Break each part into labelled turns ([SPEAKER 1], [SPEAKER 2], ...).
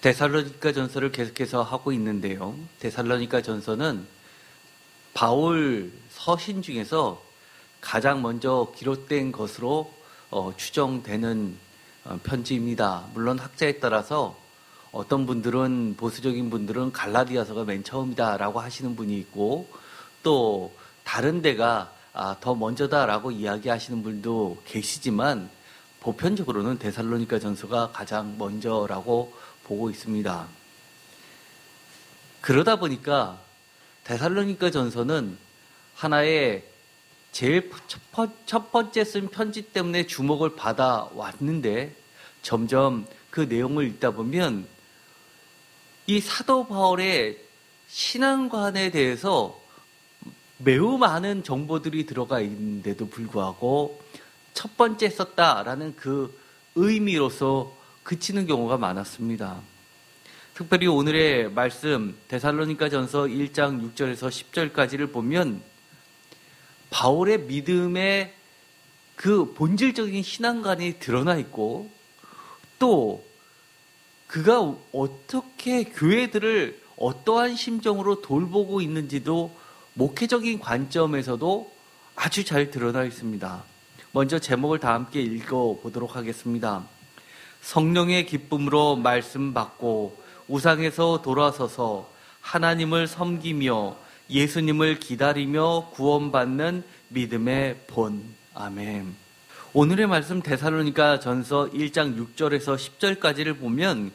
[SPEAKER 1] 데살로니가 전서를 계속해서 하고 있는데요. 데살로니가 전서는 바울 서신 중에서 가장 먼저 기록된 것으로 추정되는 편지입니다. 물론 학자에 따라서 어떤 분들은, 보수적인 분들은 갈라디아서가 맨 처음이다라고 하시는 분이 있고, 또 다른 데가 더 먼저다라고 이야기하시는 분도 계시지만, 보편적으로는 데살로니가 전서가 가장 먼저라고 보고 있습니다. 그러다 보니까 데살로니가 전서는 하나의 제일 첫 번째 쓴 편지 때문에 주목을 받아 왔는데, 점점 그 내용을 읽다 보면 이 사도 바울의 신앙관에 대해서 매우 많은 정보들이 들어가 있는데도 불구하고 첫 번째 썼다라는 그 의미로서 그치는 경우가 많았습니다. 특별히 오늘의 말씀 데살로니가 전서 1장 6절에서 10절까지를 보면 바울의 믿음의 그 본질적인 신앙관이 드러나 있고, 또 그가 어떻게 교회들을 어떠한 심정으로 돌보고 있는지도 목회적인 관점에서도 아주 잘 드러나 있습니다. 먼저 제목을 다 함께 읽어보도록 하겠습니다. 성령의 기쁨으로 말씀 받고 우상에서 돌아서서 하나님을 섬기며 예수님을 기다리며 구원받는 믿음의 본. 아멘. 오늘의 말씀 데살로니가 전서 1장 6절에서 10절까지를 보면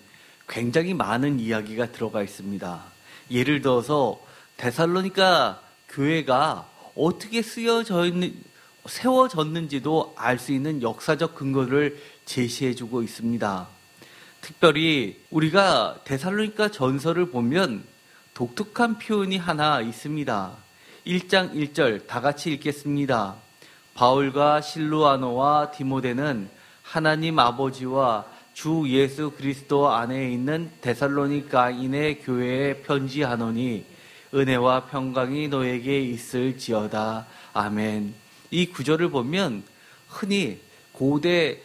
[SPEAKER 1] 굉장히 많은 이야기가 들어가 있습니다. 예를 들어서 데살로니가 교회가 어떻게 세워졌는지도 알 수 있는 역사적 근거를 제시해주고 있습니다. 특별히 우리가 데살로니가 전서를 보면 독특한 표현이 하나 있습니다. 1장 1절 다 같이 읽겠습니다. 바울과 실루아노와 디모데는 하나님 아버지와 주 예수 그리스도 안에 있는 데살로니가인의 교회에 편지하노니 은혜와 평강이 너에게 있을지어다. 아멘. 이 구절을 보면 흔히 고대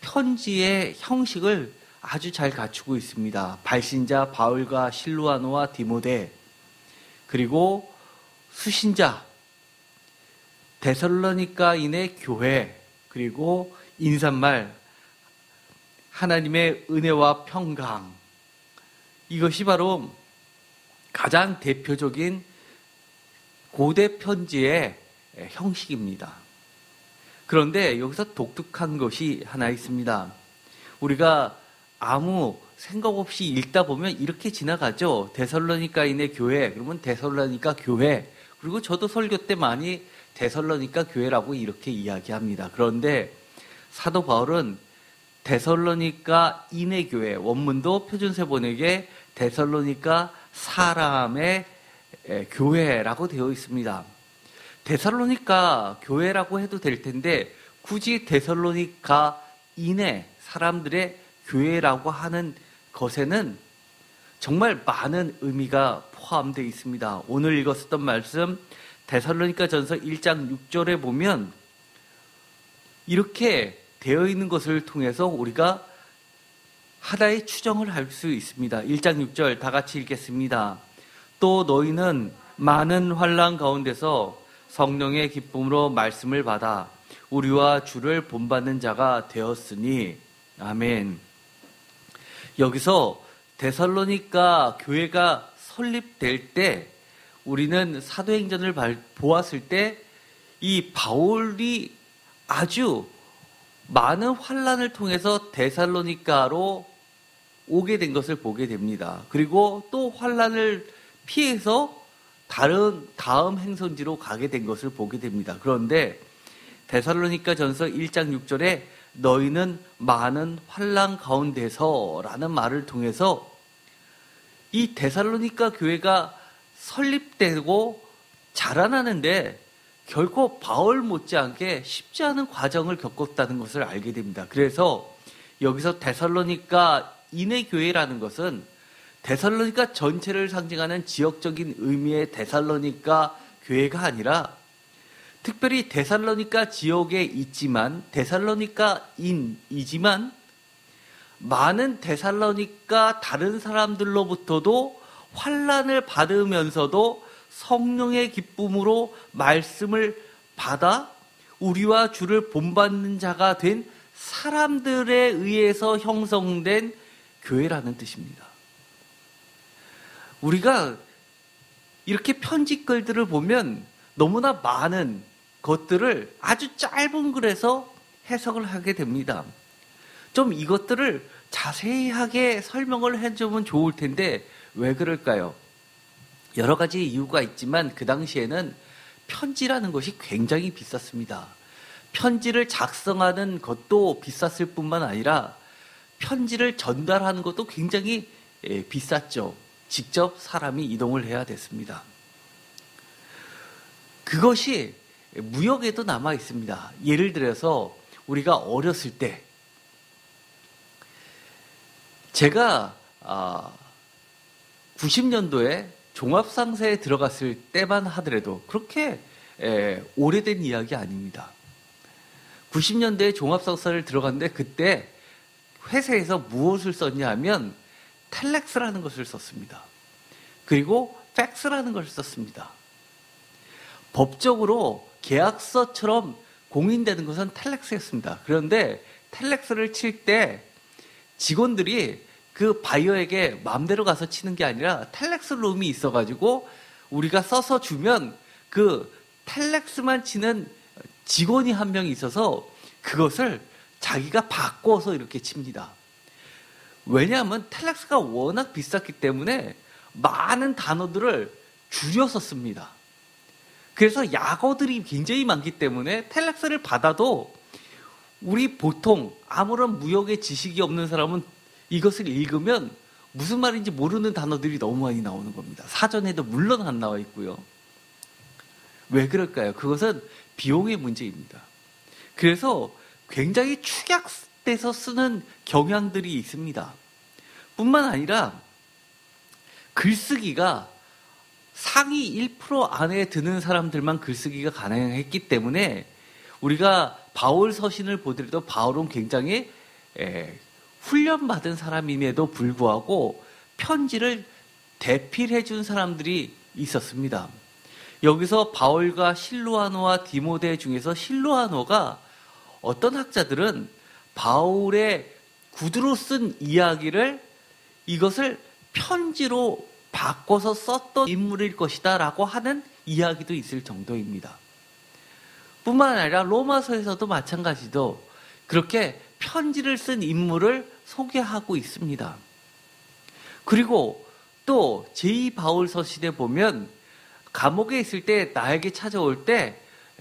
[SPEAKER 1] 편지의 형식을 아주 잘 갖추고 있습니다. 발신자 바울과 실루아노와 디모데, 그리고 수신자 데살로니가인의 교회, 그리고 인사말 하나님의 은혜와 평강. 이것이 바로 가장 대표적인 고대 편지의 형식입니다. 그런데 여기서 독특한 것이 하나 있습니다. 우리가 아무 생각 없이 읽다 보면 이렇게 지나가죠. 데살로니가인의 교회, 그러면 데살로니가 교회. 그리고 저도 설교 때 많이 데살로니가 교회라고 이렇게 이야기합니다. 그런데 사도 바울은 데살로니가인의 교회, 원문도 표준세 번역에 데살로니가 사람의 교회라고 되어 있습니다. 데살로니가 교회라고 해도 될 텐데 굳이 데살로니가인의 사람들의 교회라고 하는 것에는 정말 많은 의미가 포함되어 있습니다. 오늘 읽었었던 말씀 데살로니가 전서 1장 6절에 보면 이렇게 되어 있는 것을 통해서 우리가 하나의 추정을 할 수 있습니다. 1장 6절 다 같이 읽겠습니다. 또 너희는 많은 환난 가운데서 성령의 기쁨으로 말씀을 받아 우리와 주를 본받는 자가 되었으니. 아멘. 여기서 데살로니가 교회가 설립될 때 우리는 사도행전을 보았을 때 이 바울이 아주 많은 환난을 통해서 데살로니가로 오게 된 것을 보게 됩니다. 그리고 또 환난을 피해서 다음 행선지로 가게 된 것을 보게 됩니다. 그런데 데살로니가 전서 1장 6절에 너희는 많은 환난 가운데서 라는 말을 통해서 이 데살로니가 교회가 설립되고 자라나는데 결코 바울 못지않게 쉽지 않은 과정을 겪었다는 것을 알게 됩니다. 그래서 여기서 데살로니가인의 교회라는 것은 데살로니가 전체를 상징하는 지역적인 의미의 데살로니가 교회가 아니라 특별히 데살로니가 지역에 있지만 데살로니가인이지만 많은 데살로니가 다른 사람들로부터도 환난을 받으면서도 성령의 기쁨으로 말씀을 받아 우리와 주를 본받는 자가 된 사람들에 의해서 형성된 교회라는 뜻입니다. 우리가 이렇게 편지글들을 보면 너무나 많은 것들을 아주 짧은 글에서 해석을 하게 됩니다. 좀 이것들을 자세하게 설명을 해주면 좋을 텐데 왜 그럴까요? 여러 가지 이유가 있지만 그 당시에는 편지라는 것이 굉장히 비쌌습니다. 편지를 작성하는 것도 비쌌을 뿐만 아니라 편지를 전달하는 것도 굉장히 비쌌죠. 직접 사람이 이동을 해야 됐습니다. 그것이 무역에도 남아 있습니다. 예를 들어서 우리가 어렸을 때 제가 90년도에 종합상사에 들어갔을 때만 하더라도 그렇게 오래된 이야기 아닙니다. 90년대에 종합상사를 들어갔는데 그때 회사에서 무엇을 썼냐 하면 텔렉스라는 것을 썼습니다. 그리고 팩스라는 것을 썼습니다. 법적으로 계약서처럼 공인되는 것은 텔렉스였습니다. 그런데 텔렉스를 칠 때 직원들이 그 바이어에게 마음대로 가서 치는 게 아니라 텔렉스 룸이 있어가지고 우리가 써서 주면 그 텔렉스만 치는 직원이 한 명이 있어서 그것을 자기가 바꿔서 이렇게 칩니다. 왜냐하면 텔렉스가 워낙 비쌌기 때문에 많은 단어들을 줄여서 씁니다. 그래서 약어들이 굉장히 많기 때문에 텔렉스를 받아도 우리 보통 아무런 무역의 지식이 없는 사람은 이것을 읽으면 무슨 말인지 모르는 단어들이 너무 많이 나오는 겁니다. 사전에도 물론 안 나와 있고요. 왜 그럴까요? 그것은 비용의 문제입니다. 그래서 굉장히 축약돼서 쓰는 경향들이 있습니다. 뿐만 아니라 글쓰기가 상위 1% 안에 드는 사람들만 글쓰기가 가능했기 때문에 우리가 바울 서신을 보더라도 바울은 굉장히 훈련받은 사람임에도 불구하고 편지를 대필해 준 사람들이 있었습니다. 여기서 바울과 실루아노와 디모데 중에서 실루아노가 어떤 학자들은 바울의 구두로 쓴 이야기를 이것을 편지로 바꿔서 썼던 인물일 것이다 라고 하는 이야기도 있을 정도입니다. 뿐만 아니라 로마서에서도 마찬가지로 그렇게 편지를 쓴 인물을 소개하고 있습니다. 그리고 또 제2바울 서신에 보면 감옥에 있을 때 나에게 찾아올 때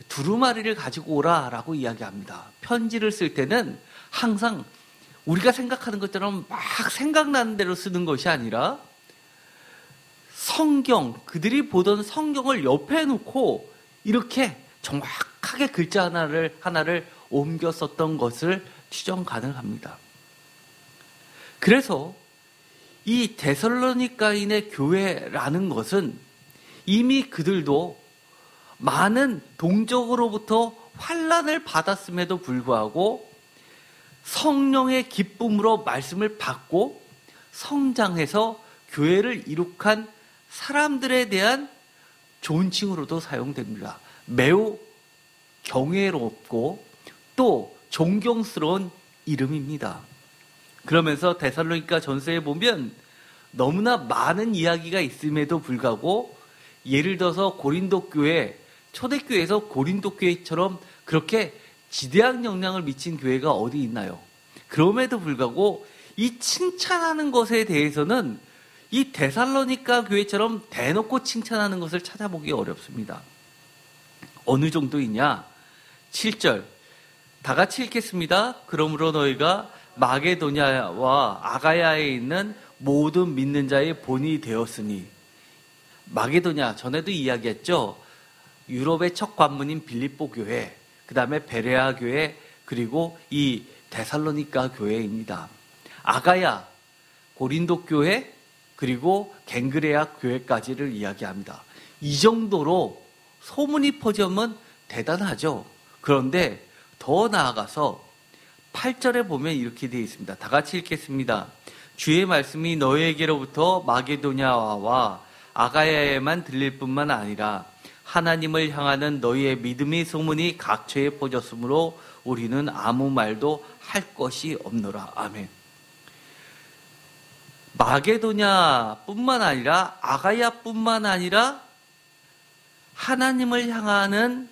[SPEAKER 1] 두루마리를 가지고 오라라고 이야기합니다. 편지를 쓸 때는 항상 우리가 생각하는 것처럼 막 생각나는 대로 쓰는 것이 아니라 성경, 그들이 보던 성경을 옆에 놓고 이렇게 정확하게 글자 하나를 옮겨 썼던 것을 추정 가능합니다. 그래서 이 데살로니가인의 교회라는 것은 이미 그들도 많은 동족으로부터 환난을 받았음에도 불구하고 성령의 기쁨으로 말씀을 받고 성장해서 교회를 이룩한 사람들에 대한 존칭으로도 사용됩니다. 매우 경외롭고 또 존경스러운 이름입니다. 그러면서 데살로니가 전서에 보면 너무나 많은 이야기가 있음에도 불구하고 예를 들어서 고린도 교회, 초대교회에서 고린도 교회처럼 그렇게 지대한 영향을 미친 교회가 어디 있나요? 그럼에도 불구하고 이 칭찬하는 것에 대해서는 이 데살로니가 교회처럼 대놓고 칭찬하는 것을 찾아보기 어렵습니다. 어느 정도이냐? 7절 다 같이 읽겠습니다. 그러므로 너희가 마게도냐와 아가야에 있는 모든 믿는 자의 본이 되었으니. 마게도냐 전에도 이야기했죠. 유럽의 첫 관문인 빌립보 교회, 그 다음에 베레아 교회, 그리고 이 데살로니가 교회입니다. 아가야, 고린도 교회, 그리고 갱그레아 교회까지를 이야기합니다. 이 정도로 소문이 퍼지면 대단하죠. 그런데 더 나아가서 8절에 보면 이렇게 되어 있습니다. 다 같이 읽겠습니다. 주의 말씀이 너희에게로부터 마게도냐와 아가야에만 들릴 뿐만 아니라 하나님을 향하는 너희의 믿음의 소문이 각처에 퍼졌으므로 우리는 아무 말도 할 것이 없노라. 아멘. 마게도냐뿐만 아니라 아가야뿐만 아니라 하나님을 향하는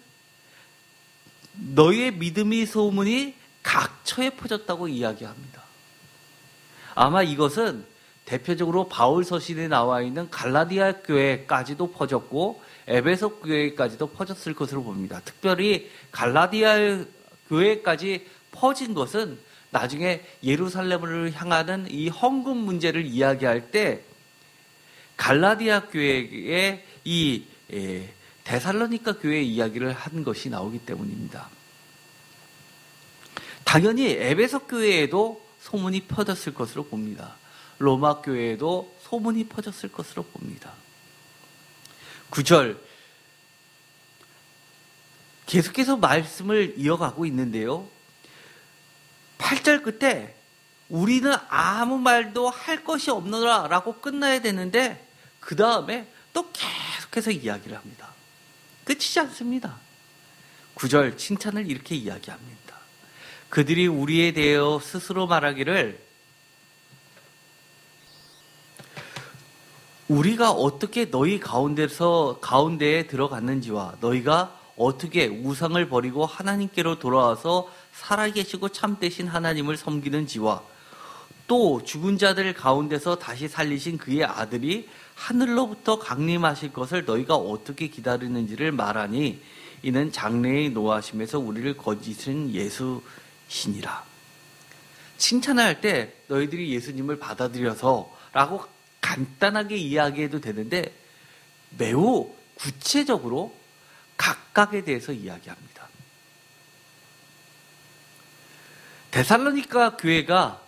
[SPEAKER 1] 너희의 믿음의 소문이 각처에 퍼졌다고 이야기합니다. 아마 이것은 대표적으로 바울 서신에 나와 있는 갈라디아 교회까지도 퍼졌고 에베소 교회까지도 퍼졌을 것으로 봅니다. 특별히 갈라디아 교회까지 퍼진 것은 나중에 예루살렘을 향하는 이 헌금 문제를 이야기할 때 갈라디아 교회의 이 데살로니가 교회의 이야기를 한 것이 나오기 때문입니다. 당연히 에베소 교회에도 소문이 퍼졌을 것으로 봅니다. 로마 교회에도 소문이 퍼졌을 것으로 봅니다. 9절 계속해서 말씀을 이어가고 있는데요. 8절 끝에 우리는 아무 말도 할 것이 없노라 라고 끝나야 되는데 그 다음에 또 계속해서 이야기를 합니다. 끝이지 않습니다. 9절 칭찬을 이렇게 이야기합니다. 그들이 우리에 대하여 스스로 말하기를 우리가 어떻게 너희 가운데에 들어갔는지와 너희가 어떻게 우상을 버리고 하나님께로 돌아와서 살아계시고 참되신 하나님을 섬기는지와 또 죽은 자들 가운데서 다시 살리신 그의 아들이 하늘로부터 강림하실 것을 너희가 어떻게 기다리는지를 말하니 이는 장래의 노하심에서 우리를 거짓은 예수시니라. 칭찬을 할 때 너희들이 예수님을 받아들여서 라고 간단하게 이야기해도 되는데 매우 구체적으로 각각에 대해서 이야기합니다. 데살로니가 교회가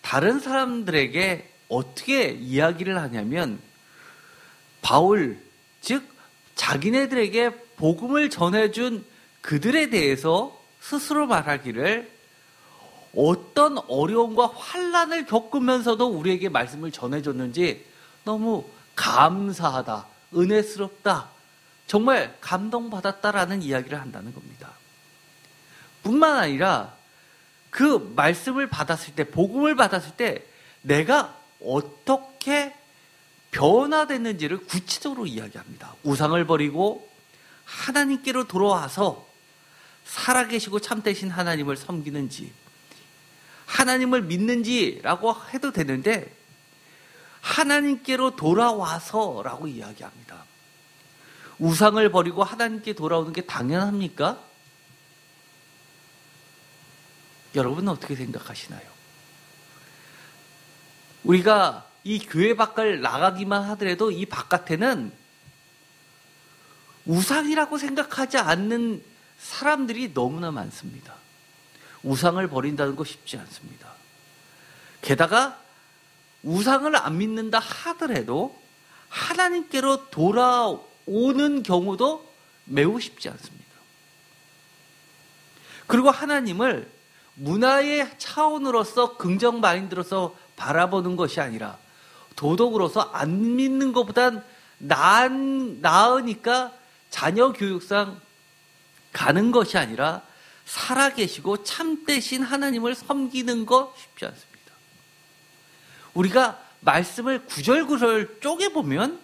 [SPEAKER 1] 다른 사람들에게 어떻게 이야기를 하냐면 바울, 즉 자기네들에게 복음을 전해준 그들에 대해서 스스로 말하기를 어떤 어려움과 환난을 겪으면서도 우리에게 말씀을 전해줬는지 너무 감사하다, 은혜스럽다, 정말 감동받았다라는 이야기를 한다는 겁니다. 뿐만 아니라 그 말씀을 받았을 때, 복음을 받았을 때 내가 어떻게 변화됐는지를 구체적으로 이야기합니다. 우상을 버리고 하나님께로 돌아와서 살아계시고 참되신 하나님을 섬기는지 하나님을 믿는지라고 해도 되는데 하나님께로 돌아와서라고 이야기합니다. 우상을 버리고 하나님께 돌아오는 게 당연합니까? 여러분은 어떻게 생각하시나요? 우리가 이 교회 밖을 나가기만 하더라도 이 바깥에는 우상이라고 생각하지 않는 사람들이 너무나 많습니다. 우상을 버린다는 거 쉽지 않습니다. 게다가 우상을 안 믿는다 하더라도 하나님께로 돌아오는 경우도 매우 쉽지 않습니다. 그리고 하나님을 문화의 차원으로서 긍정 마인드로서 바라보는 것이 아니라 도덕으로서 안 믿는 것보단 나으니까 자녀 교육상 가는 것이 아니라 살아계시고 참되신 하나님을 섬기는 거 쉽지 않습니다. 우리가 말씀을 구절구절 쪼개보면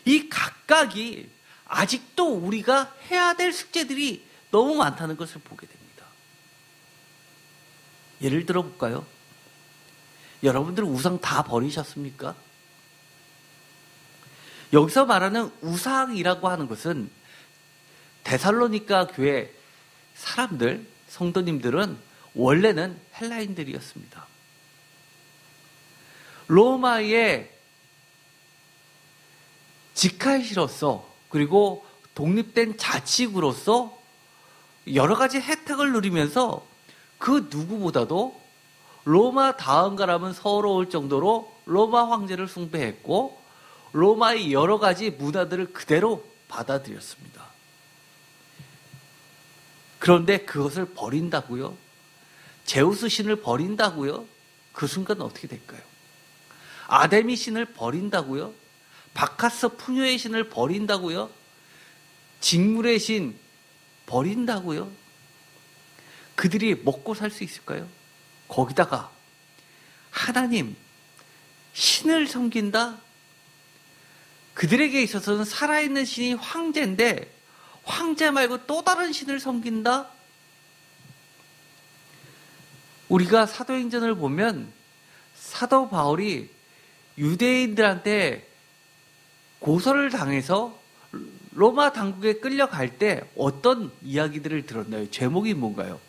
[SPEAKER 1] 이 각각이 아직도 우리가 해야 될 숙제들이 너무 많다는 것을 보게 됩니다. 예를 들어 볼까요? 여러분들 우상 다 버리셨습니까? 여기서 말하는 우상이라고 하는 것은 데살로니가 교회 사람들, 성도님들은 원래는 헬라인들이었습니다. 로마의 직할시로서 그리고 독립된 자치구로서 여러 가지 혜택을 누리면서 그 누구보다도 로마 다음가라면 서러울 정도로 로마 황제를 숭배했고 로마의 여러 가지 문화들을 그대로 받아들였습니다. 그런데 그것을 버린다고요? 제우스 신을 버린다고요? 그 순간 어떻게 될까요? 아데미 신을 버린다고요? 바카스 풍요의 신을 버린다고요? 직물의 신 버린다고요? 그들이 먹고 살 수 있을까요? 거기다가 하나님, 신을 섬긴다? 그들에게 있어서는 살아있는 신이 황제인데 황제 말고 또 다른 신을 섬긴다? 우리가 사도행전을 보면 사도 바울이 유대인들한테 고소를 당해서 로마 당국에 끌려갈 때 어떤 이야기들을 들었나요? 제목이 뭔가요?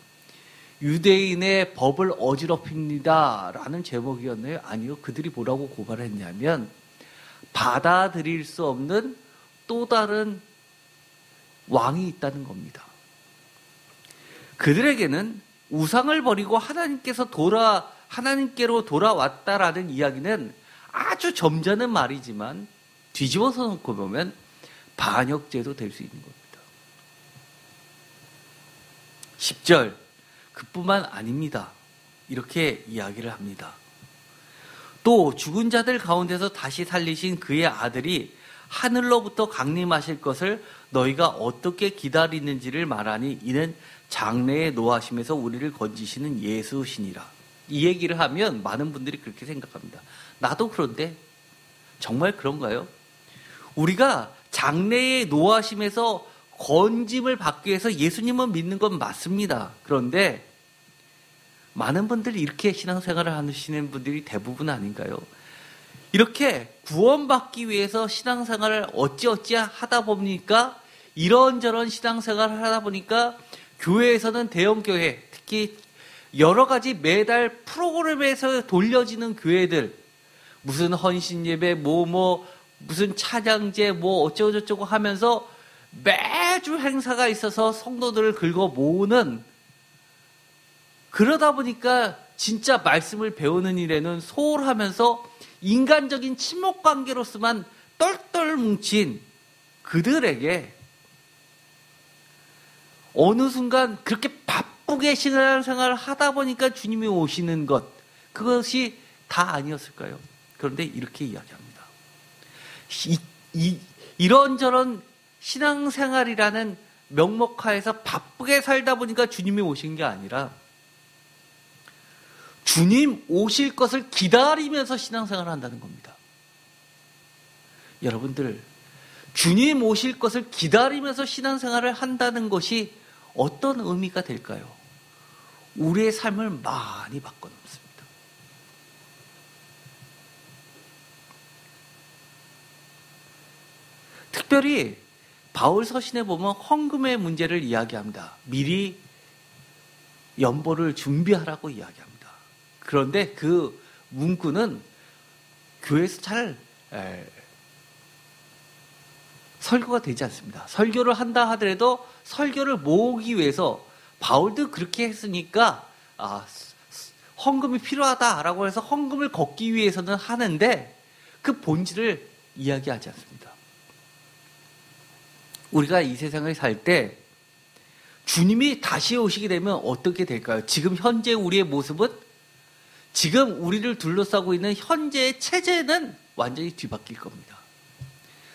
[SPEAKER 1] 유대인의 법을 어지럽힙니다 라는 제목이었나요? 아니요. 그들이 뭐라고 고발했냐면 받아들일 수 없는 또 다른 왕이 있다는 겁니다. 그들에게는 우상을 버리고 하나님께로 돌아왔다라는 이야기는 아주 점잖은 말이지만 뒤집어서 놓고 보면 반역죄도 될 수 있는 겁니다. 10절, 그뿐만 아닙니다. 이렇게 이야기를 합니다. 또 죽은 자들 가운데서 다시 살리신 그의 아들이 하늘로부터 강림하실 것을 너희가 어떻게 기다리는지를 말하니 이는 장래에 노하심에서 우리를 건지시는 예수시니라. 이 얘기를 하면 많은 분들이 그렇게 생각합니다. 나도 그런데 정말 그런가요? 우리가 장래에 노하심에서 건짐을 받기 위해서 예수님을 믿는 건 맞습니다. 그런데 많은 분들이 이렇게 신앙생활을 하시는 분들이 대부분 아닌가요? 이렇게 구원받기 위해서 신앙생활을 어찌어찌 하다 보니까 이런저런 신앙생활을 하다 보니까 교회에서는 대형교회, 특히 여러 가지 매달 프로그램에서 돌려지는 교회들, 무슨 헌신예배, 무슨 찬양제, 어쩌고저쩌고 하면서 매주 행사가 있어서 성도들을 긁어 모으는, 그러다 보니까 진짜 말씀을 배우는 일에는 소홀하면서 인간적인 친목 관계로서만 똘똘 뭉친 그들에게 어느 순간 그렇게 바쁘게 신앙생활을 하다 보니까 주님이 오시는 것, 그것이 다 아니었을까요? 그런데 이렇게 이야기합니다. 이런저런 신앙생활이라는 명목하에서 바쁘게 살다 보니까 주님이 오신 게 아니라 주님 오실 것을 기다리면서 신앙생활을 한다는 겁니다. 여러분들, 주님 오실 것을 기다리면서 신앙생활을 한다는 것이 어떤 의미가 될까요? 우리의 삶을 많이 바꿔놓습니다. 특별히 바울 서신에 보면 헌금의 문제를 이야기합니다. 미리 연보를 준비하라고 이야기합니다. 그런데 그 문구는 교회에서 잘 설교가 되지 않습니다. 설교를 한다 하더라도 설교를 모으기 위해서 바울도 그렇게 했으니까 헌금이 필요하다라고 해서 헌금을 걷기 위해서는 하는데 그 본질을 이야기하지 않습니다. 우리가 이 세상을 살 때 주님이 다시 오시게 되면 어떻게 될까요? 지금 현재 우리의 모습은, 지금 우리를 둘러싸고 있는 현재의 체제는 완전히 뒤바뀔 겁니다.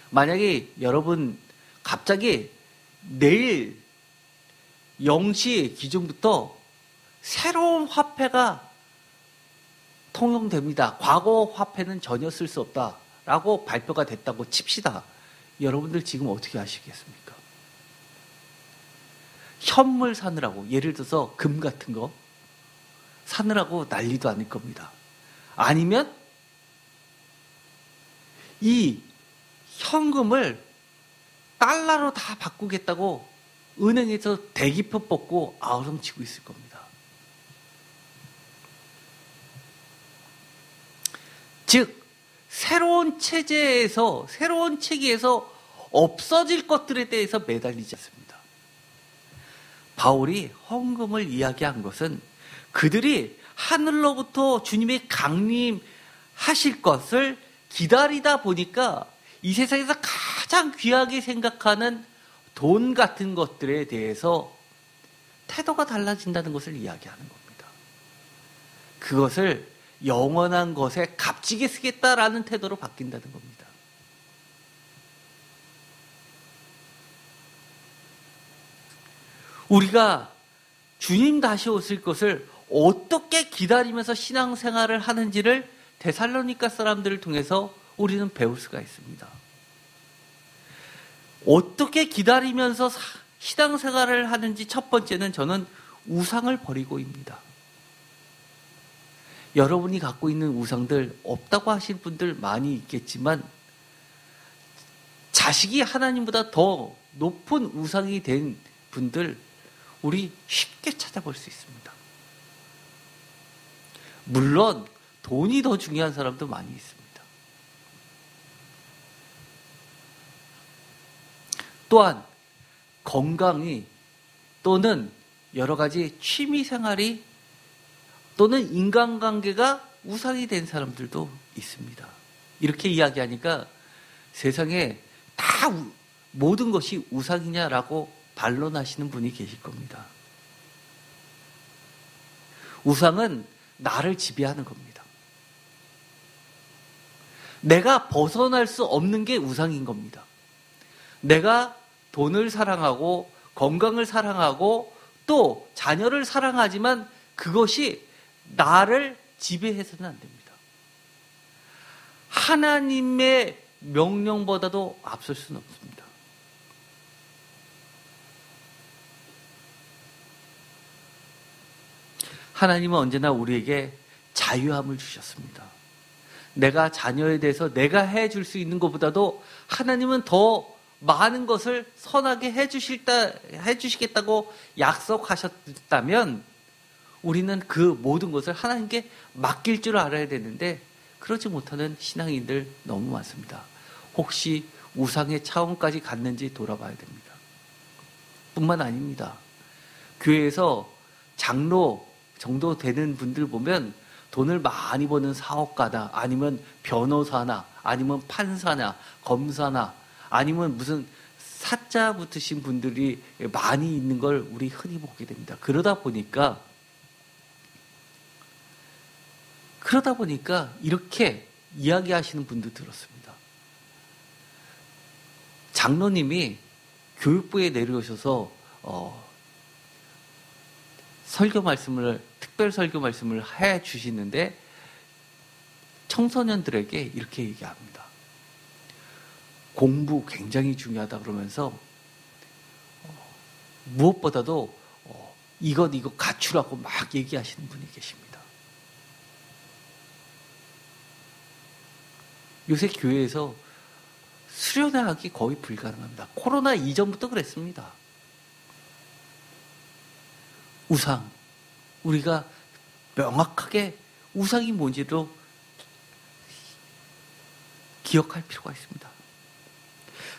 [SPEAKER 1] 만약에 여러분 갑자기 내일 0시 기준부터 새로운 화폐가 통용됩니다. 과거 화폐는 전혀 쓸 수 없다라고 발표가 됐다고 칩시다. 여러분들 지금 어떻게 하시겠습니까? 현물 사느라고, 예를 들어서 금 같은 거 사느라고 난리도 아닐 겁니다. 아니면 이 현금을 달러로 다 바꾸겠다고 은행에서 대기표 뽑고 아우성치고 있을 겁니다. 즉 새로운 체제에서, 새로운 체계에서 없어질 것들에 대해서 매달리지 않습니다. 바울이 헌금을 이야기한 것은 그들이 하늘로부터 주님의 강림하실 것을 기다리다 보니까 이 세상에서 가장 귀하게 생각하는 돈 같은 것들에 대해서 태도가 달라진다는 것을 이야기하는 겁니다. 그것을 영원한 것에 값지게 쓰겠다라는 태도로 바뀐다는 겁니다. 우리가 주님 다시 오실 것을 어떻게 기다리면서 신앙생활을 하는지를 데살로니가 사람들을 통해서 우리는 배울 수가 있습니다. 어떻게 기다리면서 신앙생활을 하는지 첫 번째는 저는 우상을 버리고입니다. 여러분이 갖고 있는 우상들 없다고 하실 분들 많이 있겠지만 자식이 하나님보다 더 높은 우상이 된 분들 우리 쉽게 찾아볼 수 있습니다. 물론 돈이 더 중요한 사람도 많이 있습니다. 또한 건강이 또는 여러 가지 취미 생활이 또는 인간관계가 우상이 된 사람들도 있습니다. 이렇게 이야기하니까 세상에 다 모든 것이 우상이냐라고 반론하시는 분이 계실 겁니다. 우상은 나를 지배하는 겁니다. 내가 벗어날 수 없는 게 우상인 겁니다. 내가 돈을 사랑하고 건강을 사랑하고 또 자녀를 사랑하지만 그것이 나를 지배해서는 안 됩니다. 하나님의 명령보다도 앞설 수는 없습니다. 하나님은 언제나 우리에게 자유함을 주셨습니다. 내가 자녀에 대해서 내가 해줄 수 있는 것보다도 하나님은 더 많은 것을 선하게 해주시겠다고 약속하셨다면 우리는 그 모든 것을 하나님께 맡길 줄 알아야 되는데 그러지 못하는 신앙인들 너무 많습니다. 혹시 우상의 차원까지 갔는지 돌아봐야 됩니다. 뿐만 아닙니다. 교회에서 장로 정도 되는 분들 보면 돈을 많이 버는 사업가다 아니면 변호사나 아니면 판사나 검사나 아니면 무슨 사자 붙으신 분들이 많이 있는 걸 우리 흔히 보게 됩니다. 그러다 보니까 이렇게 이야기하시는 분도 들었습니다. 장로님이 교육부에 내려오셔서 특별 설교 말씀을 해 주시는데 청소년들에게 이렇게 얘기합니다. 공부 굉장히 중요하다 그러면서 무엇보다도 이것 갖추라고 막 얘기하시는 분이 계십니다. 요새 교회에서 수련회하기 거의 불가능합니다. 코로나 이전부터 그랬습니다. 우상, 우리가 명확하게 우상이 뭔지도 기억할 필요가 있습니다.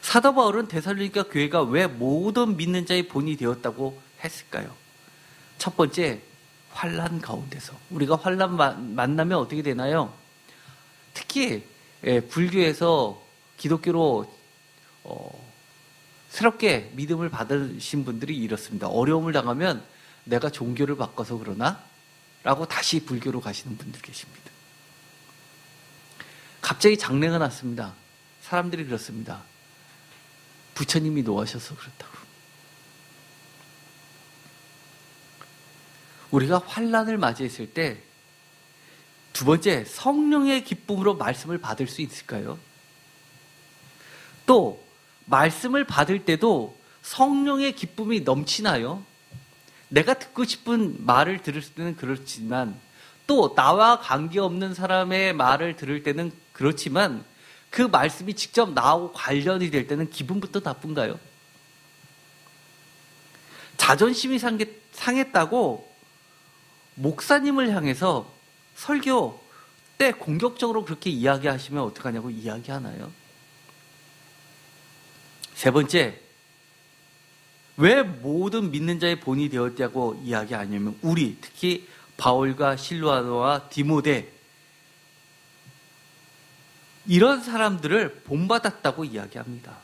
[SPEAKER 1] 사도 바울은 데살로니가 교회가 왜 모든 믿는 자의 본이 되었다고 했을까요? 첫 번째, 환난 가운데서. 우리가 환난 만나면 어떻게 되나요? 특히 불교에서 기독교로 새롭게 믿음을 받으신 분들이 이렇습니다. 어려움을 당하면 내가 종교를 바꿔서 그러나? 라고 다시 불교로 가시는 분들 계십니다. 갑자기 장례가 났습니다. 사람들이 그렇습니다. 부처님이 노하셔서 그렇다고. 우리가 환난을 맞이했을 때 두 번째, 성령의 기쁨으로 말씀을 받을 수 있을까요? 또 말씀을 받을 때도 성령의 기쁨이 넘치나요? 내가 듣고 싶은 말을 들을 때는 그렇지만 또 나와 관계없는 사람의 말을 들을 때는 그렇지만 그 말씀이 직접 나하고 관련이 될 때는 기분부터 나쁜가요? 자존심이 상했다고 목사님을 향해서 설교 때 공격적으로 그렇게 이야기하시면 어떡하냐고 이야기하나요? 세 번째, 왜 모든 믿는 자의 본이 되었다고 이야기하냐면 우리, 특히 바울과 실로아노와 디모데 이런 사람들을 본받았다고 이야기합니다.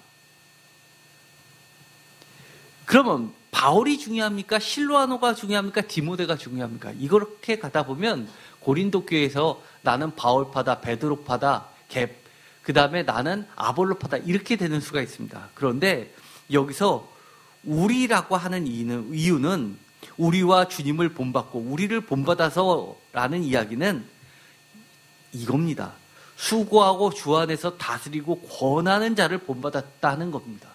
[SPEAKER 1] 그러면 바울이 중요합니까? 실로아노가 중요합니까? 디모데가 중요합니까? 이렇게 가다 보면 고린도 교회에서 나는 바울파다, 베드로파다, 그 다음에 나는 아볼로파다 이렇게 되는 수가 있습니다. 그런데 여기서 우리라고 하는 이유는 우리와 주님을 본받고 우리를 본받아서라는 이야기는 이겁니다. 수고하고 주 안에서 다스리고 권하는 자를 본받았다는 겁니다.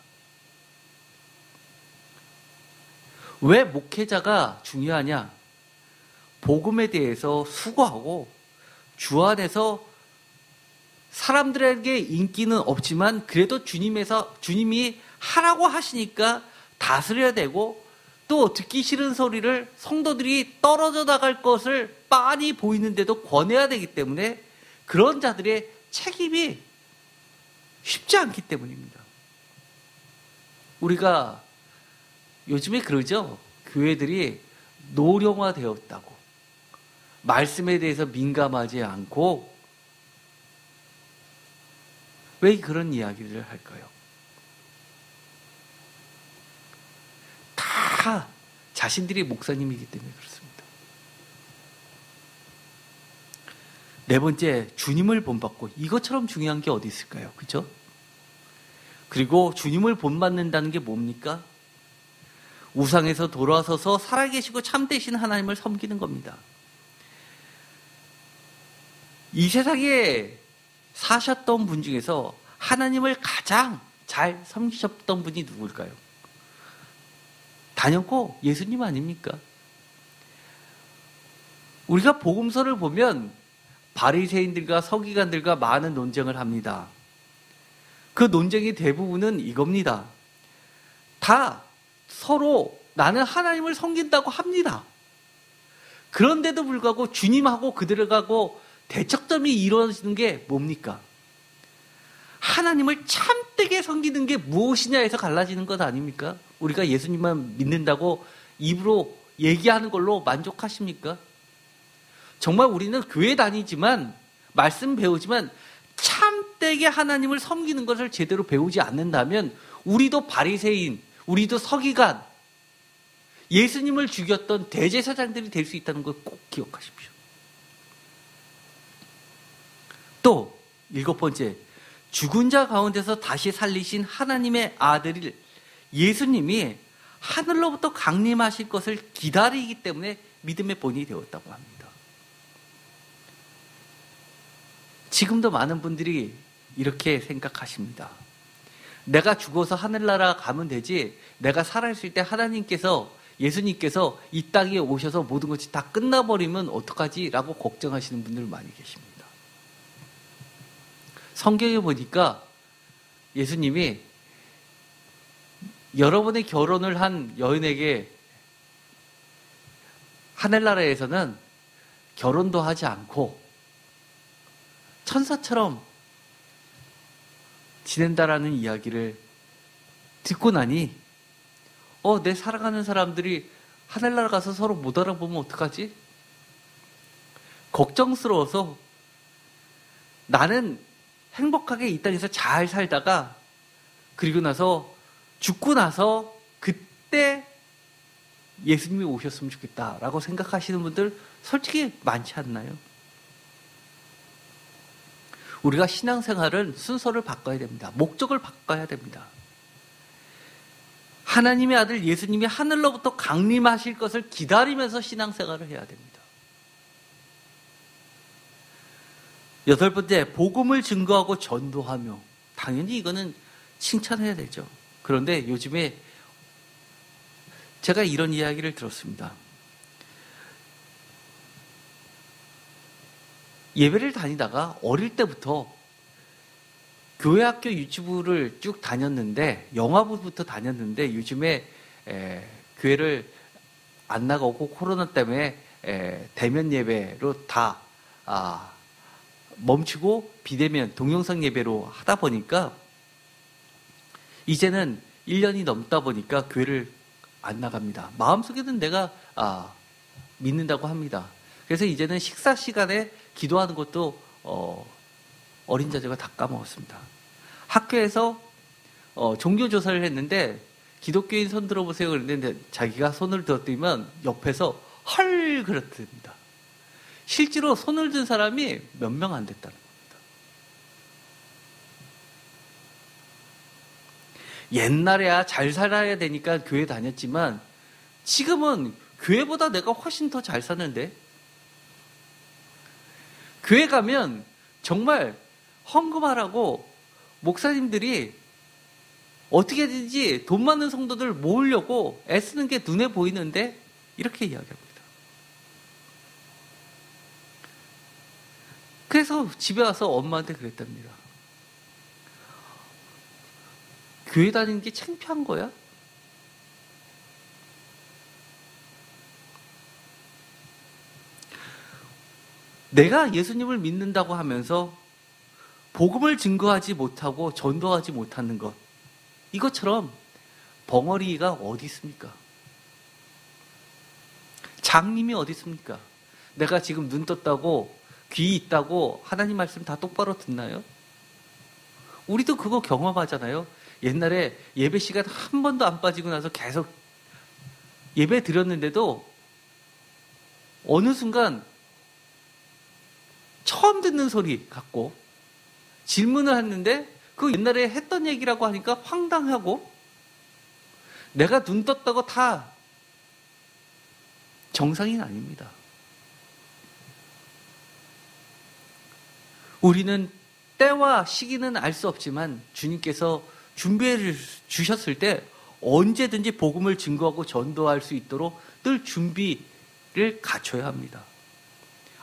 [SPEAKER 1] 왜 목회자가 중요하냐? 복음에 대해서 수고하고 주 안에서 사람들에게 인기는 없지만 그래도 주님이 하라고 하시니까 다스려야 되고 또 듣기 싫은 소리를 성도들이 떨어져 나갈 것을 빤히 보이는데도 권해야 되기 때문에 그런 자들의 책임이 쉽지 않기 때문입니다. 우리가 요즘에 그러죠. 교회들이 노령화되었다고. 말씀에 대해서 민감하지 않고 왜 그런 이야기를 할까요? 다 자신들이 목사님이기 때문에 그렇습니다. 네 번째, 주님을 본받고 이것처럼 중요한 게 어디 있을까요? 그죠? 그리고 주님을 본받는다는 게 뭡니까? 우상에서 돌아서서 살아계시고 참되신 하나님을 섬기는 겁니다. 이 세상에 사셨던 분 중에서 하나님을 가장 잘 섬기셨던 분이 누굴까요? 단연코 예수님 아닙니까? 우리가 복음서를 보면 바리새인들과 서기관들과 많은 논쟁을 합니다. 그 논쟁의 대부분은 이겁니다. 다 서로 나는 하나님을 섬긴다고 합니다. 그런데도 불구하고 주님하고 그들하고 대척점이 이루어지는 게 뭡니까? 하나님을 참되게 섬기는 게 무엇이냐에서 갈라지는 것 아닙니까? 우리가 예수님만 믿는다고 입으로 얘기하는 걸로 만족하십니까? 정말 우리는 교회 다니지만 말씀 배우지만 참되게 하나님을 섬기는 것을 제대로 배우지 않는다면 우리도 바리새인, 우리도 서기관, 예수님을 죽였던 대제사장들이 될 수 있다는 걸 꼭 기억하십시오. 또 7번째, 죽은 자 가운데서 다시 살리신 하나님의 아들 예수님이 하늘로부터 강림하실 것을 기다리기 때문에 믿음의 본이 되었다고 합니다. 지금도 많은 분들이 이렇게 생각하십니다. 내가 죽어서 하늘나라 가면 되지, 내가 살아있을 때 하나님께서, 예수님께서 이 땅에 오셔서 모든 것이 다 끝나버리면 어떡하지? 라고 걱정하시는 분들 많이 계십니다. 성경에 보니까 예수님이 여러 번의 결혼을 한 여인에게 하늘나라에서는 결혼도 하지 않고 천사처럼 지낸다라는 이야기를 듣고 나니 내 사랑하는 사람들이 하늘나라 가서 서로 못 알아보면 어떡하지? 걱정스러워서 나는 행복하게 이 땅에서 잘 살다가 그리고 나서 죽고 나서 그때 예수님이 오셨으면 좋겠다라고 생각하시는 분들 솔직히 많지 않나요? 우리가 신앙생활은 순서를 바꿔야 됩니다. 목적을 바꿔야 됩니다. 하나님의 아들 예수님이 하늘로부터 강림하실 것을 기다리면서 신앙생활을 해야 됩니다. 8번째, 복음을 증거하고 전도하며. 당연히 이거는 칭찬해야 되죠. 그런데 요즘에 제가 이런 이야기를 들었습니다. 예배를 다니다가 어릴 때부터 교회 학교 유치부를 쭉 다녔는데, 영화부부터 다녔는데 요즘에 교회를 안 나가고 코로나 때문에 대면 예배로 다 멈추고 비대면 동영상 예배로 하다 보니까 이제는 1년이 넘다 보니까 교회를 안 나갑니다. 마음속에는 내가 믿는다고 합니다. 그래서 이제는 식사 시간에 기도하는 것도 어린 자제가 다 까먹었습니다. 학교에서 종교 조사를 했는데 기독교인 손 들어보세요. 그랬는데 자기가 손을 들었더니만 옆에서 헐 그렇답니다. 실제로 손을 든 사람이 몇 명 안 됐다는 겁니다. 옛날에야 잘 살아야 되니까 교회 다녔지만 지금은 교회보다 내가 훨씬 더 잘 사는데, 교회 가면 정말 헌금하라고 목사님들이 어떻게든지 돈 많은 성도들 모으려고 애쓰는 게 눈에 보이는데 이렇게 이야기합니다. 그래서 집에 와서 엄마한테 그랬답니다. 교회 다니는 게 창피한 거야? 내가 예수님을 믿는다고 하면서 복음을 증거하지 못하고 전도하지 못하는 것, 이것처럼 벙어리가 어디 있습니까? 장님이 어디 있습니까? 내가 지금 눈 떴다고 귀 있다고 하나님 말씀 다 똑바로 듣나요? 우리도 그거 경험하잖아요. 옛날에 예배 시간 한 번도 안 빠지고 나서 계속 예배 드렸는데도 어느 순간 처음 듣는 소리 같고, 질문을 했는데 그 옛날에 했던 얘기라고 하니까 황당하고, 내가 눈 떴다고 다 정상이 아닙니다. 우리는 때와 시기는 알 수 없지만 주님께서 준비해 주셨을 때 언제든지 복음을 증거하고 전도할 수 있도록 늘 준비를 갖춰야 합니다.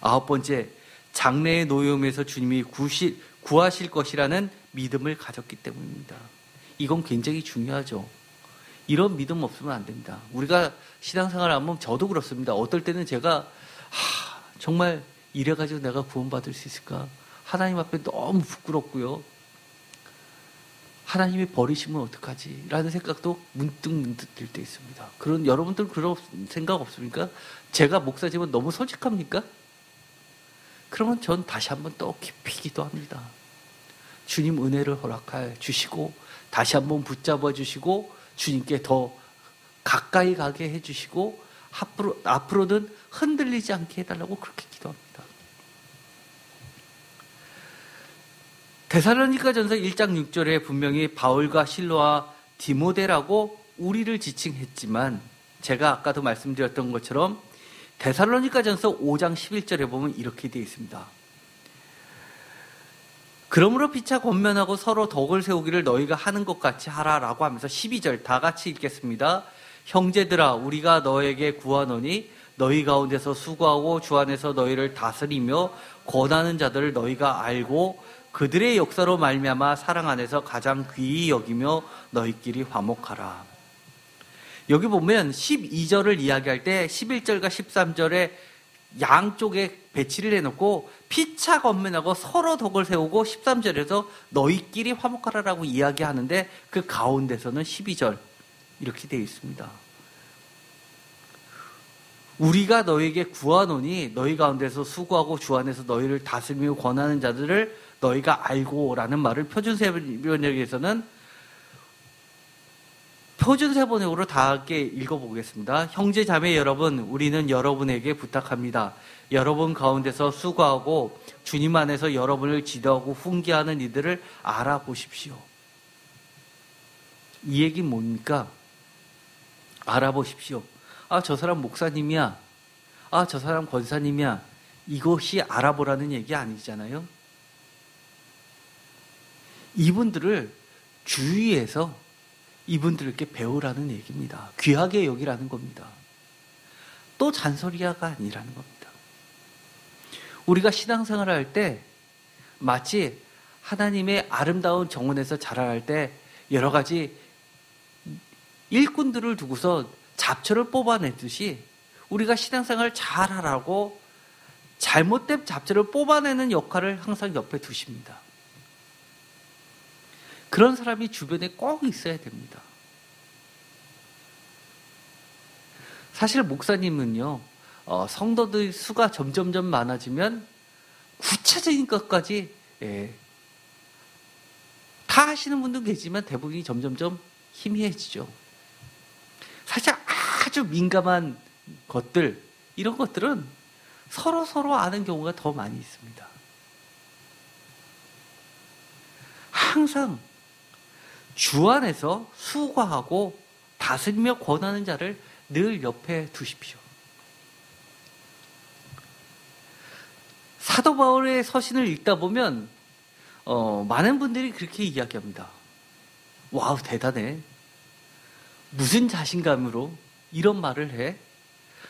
[SPEAKER 1] 9번째, 장래의 노여움에서 주님이 구하실 것이라는 믿음을 가졌기 때문입니다. 이건 굉장히 중요하죠. 이런 믿음 없으면 안 됩니다. 우리가 신앙생활을 하면 저도 그렇습니다. 어떨 때는 제가 정말 이래가지고 내가 구원받을 수 있을까? 하나님 앞에 너무 부끄럽고요. 하나님이 버리시면 어떡하지? 라는 생각도 문득 들 때 있습니다. 그런 여러분들 그런 생각 없습니까? 제가 목사지만 너무 솔직합니까? 그러면 전 다시 한번 또 깊이 기도합니다. 주님 은혜를 허락해 주시고 다시 한번 붙잡아 주시고 주님께 더 가까이 가게 해주시고 앞으로는 흔들리지 않게 해달라고 그렇게 기도합니다. 데살로니가전서 1장 6절에 분명히 바울과 실로와 디모데라고 우리를 지칭했지만, 제가 아까도 말씀드렸던 것처럼 데살로니가전서 5장 11절에 보면 이렇게 되어 있습니다. 그러므로 피차 권면하고 서로 덕을 세우기를 너희가 하는 것 같이 하라라고 하면서 12절 다 같이 읽겠습니다. 형제들아, 우리가 너에게 구하노니 너희 가운데서 수고하고 주 안에서 너희를 다스리며 권하는 자들을 너희가 알고 그들의 역사로 말미암아 사랑 안에서 가장 귀히 여기며 너희끼리 화목하라. 여기 보면 12절을 이야기할 때 11절과 13절에 양쪽에 배치를 해놓고 피차 권면하고 서로 덕을 세우고 13절에서 너희끼리 화목하라라고 이야기하는데 그 가운데서는 12절 이렇게 되어 있습니다. 우리가 너에게 구하노니 너희 가운데서 수고하고 주 안에서 너희를 다스리며 권하는 자들을 너희가 알고라는 말을 표준세번역에서는 표준세번역으로 다 함께 읽어보겠습니다. 형제 자매 여러분, 우리는 여러분에게 부탁합니다. 여러분 가운데서 수고하고 주님 안에서 여러분을 지도하고 훈계하는 이들을 알아보십시오. 이 얘기는 뭡니까? 알아보십시오. 저 사람 목사님이야. 저 사람 권사님이야. 이것이 알아보라는 얘기 아니잖아요. 이분들을 주위에서 이분들에게 배우라는 얘기입니다. 귀하게 여기라는 겁니다. 또 잔소리가 아니라는 겁니다. 우리가 신앙생활을 할 때 마치 하나님의 아름다운 정원에서 자랄 때 여러 가지 일꾼들을 두고서 잡초를 뽑아내듯이 우리가 신앙생활을 잘하라고 잘못된 잡초를 뽑아내는 역할을 항상 옆에 두십니다. 그런 사람이 주변에 꼭 있어야 됩니다. 사실 목사님은요, 성도들 수가 점점점 많아지면 구체적인 것까지 다 하시는 분도 계시지만 대부분이 점점점 희미해지죠. 사실 아주 민감한 것들, 이런 것들은 서로 아는 경우가 더 많이 있습니다. 항상 주 안에서 수고하고 다스리며 권하는 자를 늘 옆에 두십시오. 사도 바울의 서신을 읽다 보면 많은 분들이 그렇게 이야기합니다. 와우, 대단해. 무슨 자신감으로 이런 말을 해?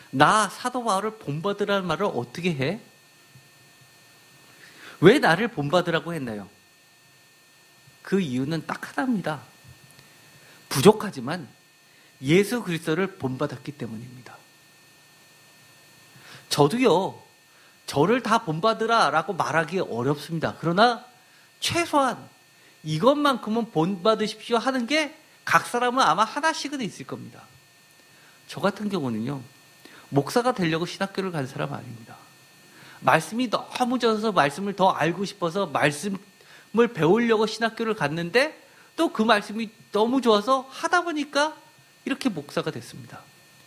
[SPEAKER 1] 나 사도 바울을 본받으라는 말을 어떻게 해? 왜 나를 본받으라고 했나요? 그 이유는 딱 하나입니다. 부족하지만 예수 그리스도를 본받았기 때문입니다. 저도요, 저를 다 본받으라라고 말하기 어렵습니다. 그러나 최소한 이것만큼은 본받으십시오 하는 게 각 사람은 아마 하나씩은 있을 겁니다. 저 같은 경우는요, 목사가 되려고 신학교를 간 사람 아닙니다. 말씀이 너무 좋아서 말씀을 더 알고 싶어서 말씀을 배우려고 신학교를 갔는데 또 그 말씀이 너무 좋아서 하다 보니까 이렇게 목사가 됐습니다.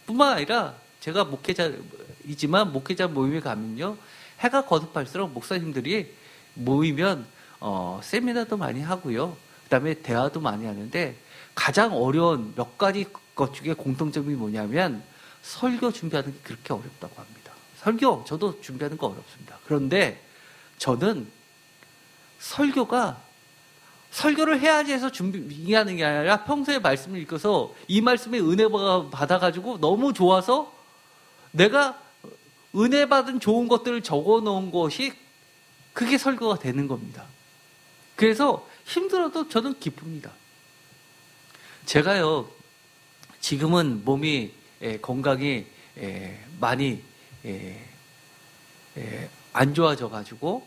[SPEAKER 1] 뿐만 아니라 제가 목회자이지만 목회자 모임에 가면요, 해가 거듭할수록 목사님들이 모이면 세미나도 많이 하고요, 그 다음에 대화도 많이 하는데 가장 어려운 몇 가지 것 중에 공통점이 뭐냐면 설교 준비하는 게 그렇게 어렵다고 합니다. 설교 저도 준비하는 거 어렵습니다. 그런데 저는 설교를 해야지 해서 준비하는 게 아니라 평소에 말씀을 읽어서 이 말씀에 은혜 받아가지고 너무 좋아서 내가 은혜 받은 좋은 것들을 적어 놓은 것이 그게 설교가 되는 겁니다. 그래서 힘들어도 저는 기쁩니다. 제가요, 지금은 몸이 건강이 많이 안 좋아져가지고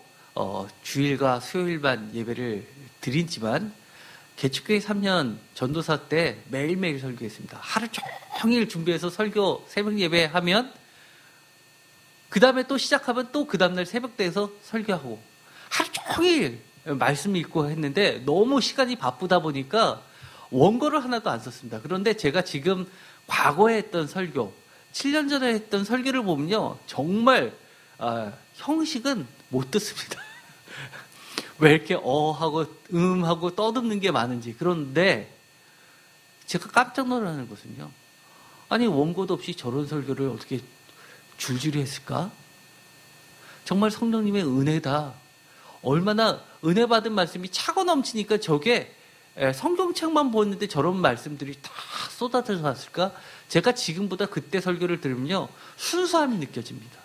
[SPEAKER 1] 주일과 수요일만 예배를 드리지만 개척교회 3년 전도사 때 매일매일 설교했습니다. 하루 종일 준비해서 설교 새벽 예배 하면 그 다음에 또 시작하면 또 그 다음날 새벽대에서 설교하고 하루 종일 말씀 읽고 했는데 너무 시간이 바쁘다 보니까 원고를 하나도 안 썼습니다. 그런데 제가 지금 과거에 했던 설교, 7년 전에 했던 설교를 보면요, 정말 형식은 못 듣습니다. 왜 이렇게 하고 하고 떠듬는 게 많은지. 그런데 제가 깜짝 놀라는 것은요, 아니 원고도 없이 저런 설교를 어떻게 줄줄이 했을까? 정말 성령님의 은혜다. 얼마나 은혜 받은 말씀이 차고 넘치니까 저게 성경책만 보는데 저런 말씀들이 다 쏟아져 나왔을까? 제가 지금보다 그때 설교를 들으면요, 순수함이 느껴집니다.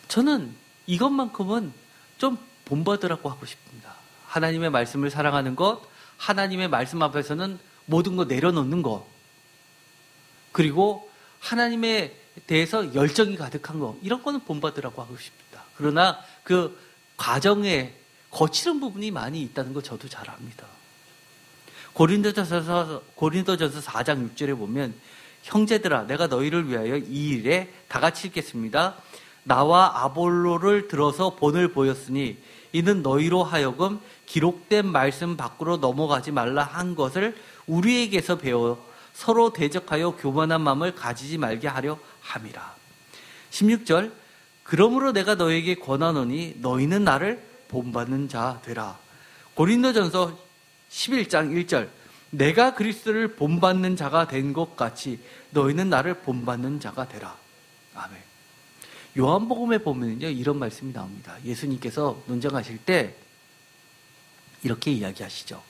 [SPEAKER 1] 저는 이것만큼은 좀 본받으라고 하고 싶습니다. 하나님의 말씀을 사랑하는 것, 하나님의 말씀 앞에서는 모든 거 내려놓는 것, 그리고 하나님에 대해서 열정이 가득한 것, 이런 거는 본받으라고 하고 싶습니다. 그러나 그 과정에 거칠은 부분이 많이 있다는 거 저도 잘 압니다. 고린도전서 4장 6절에 보면, 형제들아 내가 너희를 위하여 이 일에 다 같이 읽겠습니다. 나와 아볼로를 들어서 본을 보였으니 이는 너희로 하여금 기록된 말씀 밖으로 넘어가지 말라 한 것을 우리에게서 배워 서로 대적하여 교만한 마음을 가지지 말게 하려 함이라. 16절, 그러므로 내가 너희에게 권하노니 너희는 나를 본받는 자 되라. 고린도전서 11장 1절, 내가 그리스도를 본받는 자가 된 것 같이 너희는 나를 본받는 자가 되라. 아멘. 요한복음에 보면요, 이런 말씀이 나옵니다. 예수님께서 논쟁하실 때 이렇게 이야기하시죠.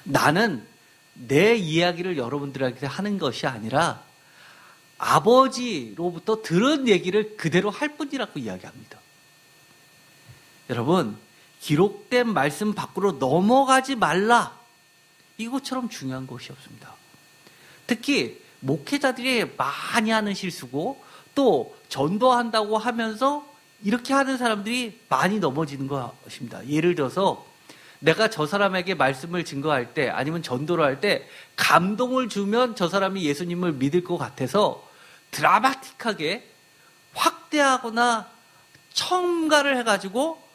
[SPEAKER 1] 나는 내 이야기를 여러분들에게 하는 것이 아니라 아버지로부터 들은 얘기를 그대로 할 뿐이라고 이야기합니다. 여러분, 기록된 말씀 밖으로 넘어가지 말라, 이것처럼 중요한 것이 없습니다. 특히 목회자들이 많이 하는 실수고, 또 전도한다고 하면서 이렇게 하는 사람들이 많이 넘어지는 것입니다. 예를 들어서 내가 저 사람에게 말씀을 증거할 때, 아니면 전도를 할 때 감동을 주면 저 사람이 예수님을 믿을 것 같아서 드라마틱하게 확대하거나 첨가를 해가지고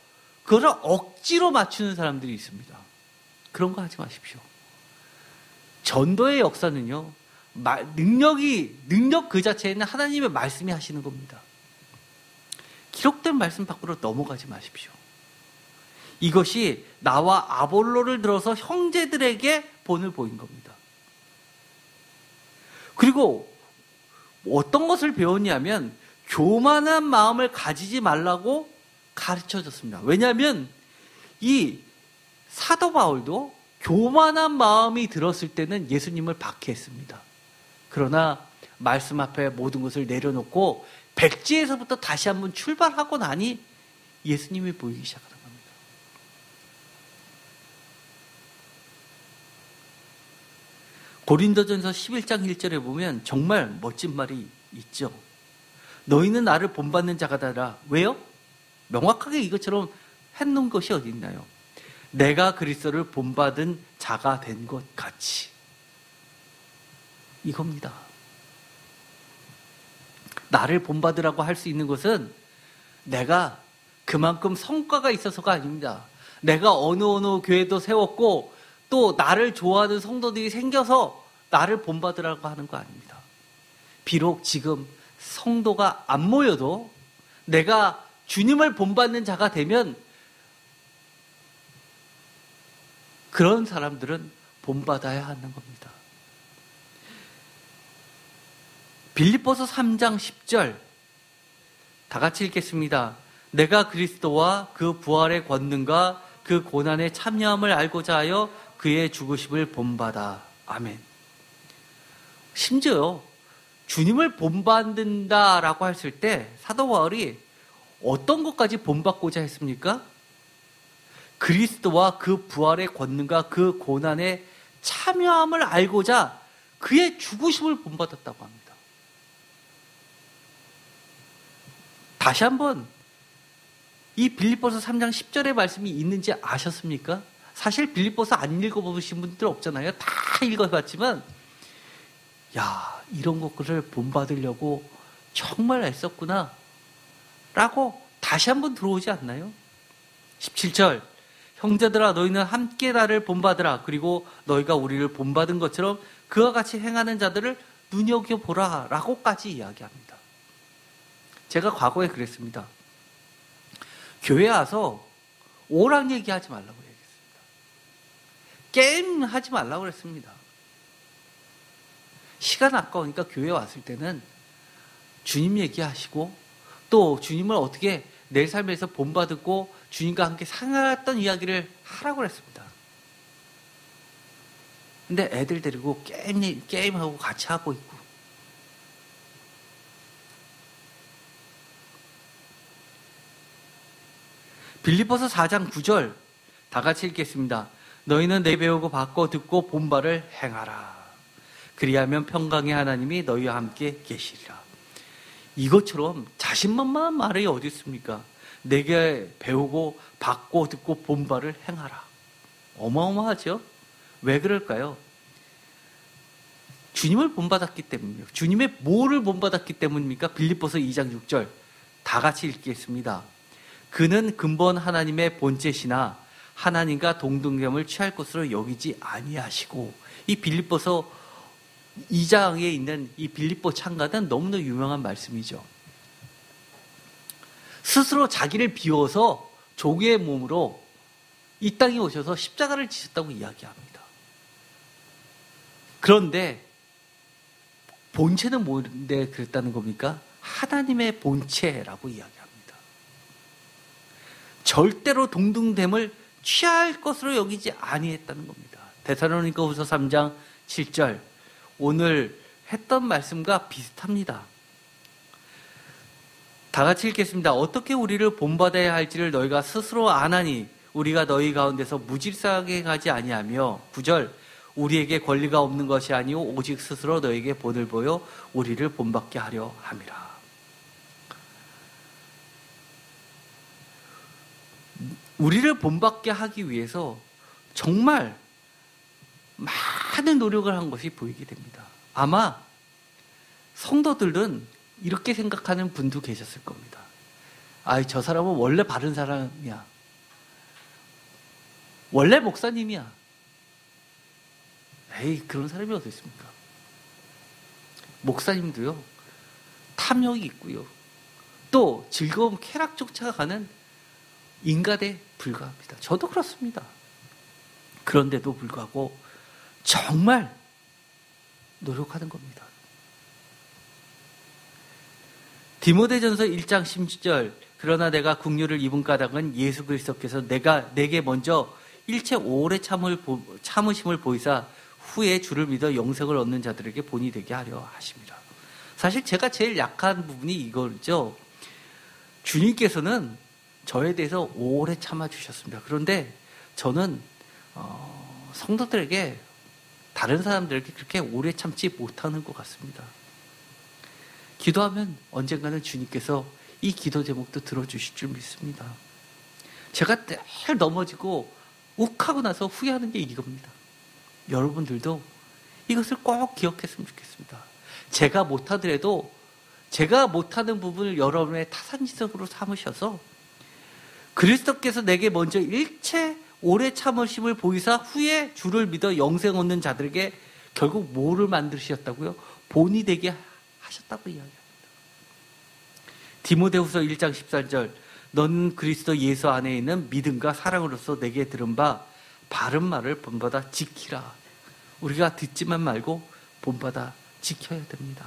[SPEAKER 1] 그걸 억지로 맞추는 사람들이 있습니다. 그런 거 하지 마십시오. 전도의 역사는요, 능력 그 자체에는 하나님의 말씀이 하시는 겁니다. 기록된 말씀 밖으로 넘어가지 마십시오. 이것이 나와 아볼로를 들어서 형제들에게 본을 보인 겁니다. 그리고 어떤 것을 배웠냐면 교만한 마음을 가지지 말라고 가르쳐줬습니다. 왜냐하면 이 사도 바울도 교만한 마음이 들었을 때는 예수님을 박해했습니다. 그러나 말씀 앞에 모든 것을 내려놓고 백지에서부터 다시 한번 출발하고 나니 예수님이 보이기 시작하는 겁니다. 고린도전서 11장 1절에 보면 정말 멋진 말이 있죠. 너희는 나를 본받는 자가 되라. 왜요? 명확하게 이것처럼 해놓은 것이 어디 있나요? 내가 그리스도를 본받은 자가 된 것 같이. 이겁니다. 나를 본받으라고 할 수 있는 것은 내가 그만큼 성과가 있어서가 아닙니다. 내가 어느 교회도 세웠고 또 나를 좋아하는 성도들이 생겨서 나를 본받으라고 하는 거 아닙니다. 비록 지금 성도가 안 모여도 내가 주님을 본받는 자가 되면 그런 사람들은 본받아야 하는 겁니다. 빌립보서 3장 10절 다 같이 읽겠습니다. 내가 그리스도와 그 부활의 권능과 그 고난에 참여함을 알고자 하여 그의 죽으심을 본받아. 아멘. 심지어 주님을 본받는다라고 했을 때 사도 바울이 어떤 것까지 본받고자 했습니까? 그리스도와 그 부활의 권능과 그 고난에 참여함을 알고자 그의 죽으심을 본받았다고 합니다. 다시 한번 이 빌립보서 3장 10절의 말씀이 있는지 아셨습니까? 사실 빌립보서 안 읽어보신 분들 없잖아요. 다 읽어봤지만 야, 이런 것들을 본받으려고 정말 애썼구나 라고 다시 한번 들어오지 않나요? 17절 형제들아 너희는 함께 나를 본받으라. 그리고 너희가 우리를 본받은 것처럼 그와 같이 행하는 자들을 눈여겨보라 라고까지 이야기합니다. 제가 과거에 그랬습니다. 교회 와서 오락 얘기하지 말라고 얘기했습니다. 게임 하지 말라고 그랬습니다. 시간 아까우니까 교회 왔을 때는 주님 얘기하시고 또 주님을 어떻게 내 삶에서 본받고 주님과 함께 생활했던 이야기를 하라고 그랬습니다. 근데 애들 데리고 게임하고 같이 하고 있고 빌립보서 4장 9절 다 같이 읽겠습니다. 너희는 내 배우고 받고 듣고 본 바를 행하라. 그리하면 평강의 하나님이 너희와 함께 계시리라. 이것처럼 자신만만한 말이 어디 있습니까? 내게 배우고 받고 듣고 본 바를 행하라. 어마어마하죠? 왜 그럴까요? 주님을 본받았기 때문이에요. 주님의 뭐를 본받았기 때문입니까? 빌립보서 2장 6절 다 같이 읽겠습니다. 그는 근본 하나님의 본체시나 하나님과 동등됨을 취할 것으로 여기지 아니하시고. 이 빌립보서 2장에 있는 이 빌립보 창가는 너무나 유명한 말씀이죠. 스스로 자기를 비워서 조개의 몸으로 이 땅에 오셔서 십자가를 지셨다고 이야기합니다. 그런데 본체는 뭔데 그랬다는 겁니까? 하나님의 본체라고 이야기합니다. 절대로 동등됨을 취할 것으로 여기지 아니했다는 겁니다. 데살로니가후서 3장 7절 오늘 했던 말씀과 비슷합니다. 다 같이 읽겠습니다. 어떻게 우리를 본받아야 할지를 너희가 스스로 아나니 우리가 너희 가운데서 무질서하게 가지 아니하며 9절 우리에게 권리가 없는 것이 아니오 오직 스스로 너에게 본을 보여 우리를 본받게 하려 함이라. 우리를 본받게 하기 위해서 정말 많은 노력을 한 것이 보이게 됩니다. 아마 성도들은 이렇게 생각하는 분도 계셨을 겁니다. 저 사람은 원래 바른 사람이야. 원래 목사님이야. 에이, 그런 사람이 어디 있습니까? 목사님도요, 탐욕이 있고요. 또 즐거움 쾌락 쫓아가는 인간에 불과합니다. 저도 그렇습니다. 그런데도 불구하고 정말 노력하는 겁니다. 디모데전서 1장 10절 그러나 내가 긍휼을 입은 까닭은 예수 그리스도께서 내게 먼저 일체 오래 참으심을 보이사 후에 주를 믿어 영생을 얻는 자들에게 본이 되게 하려 하십니다. 사실 제가 제일 약한 부분이 이거죠. 주님께서는 저에 대해서 오래 참아주셨습니다. 그런데 저는 성도들에게 다른 사람들에게 그렇게 오래 참지 못하는 것 같습니다. 기도하면 언젠가는 주님께서 이 기도 제목도 들어주실 줄 믿습니다. 제가 늘 넘어지고 욱하고 나서 후회하는 게 이겁니다. 여러분들도 이것을 꼭 기억했으면 좋겠습니다. 제가 못하더라도 제가 못하는 부분을 여러분의 타산지석으로 삼으셔서 그리스도께서 내게 먼저 일체 오래 참으심을 보이사 후에 주를 믿어 영생 얻는 자들에게 결국 뭐를 만드셨다고요? 본이 되게 하셨다고 이야기합니다. 디모데후서 1장 14절 너는 그리스도 예수 안에 있는 믿음과 사랑으로서 내게 들은 바 바른 말을 본받아 지키라. 우리가 듣지만 말고 본받아 지켜야 됩니다.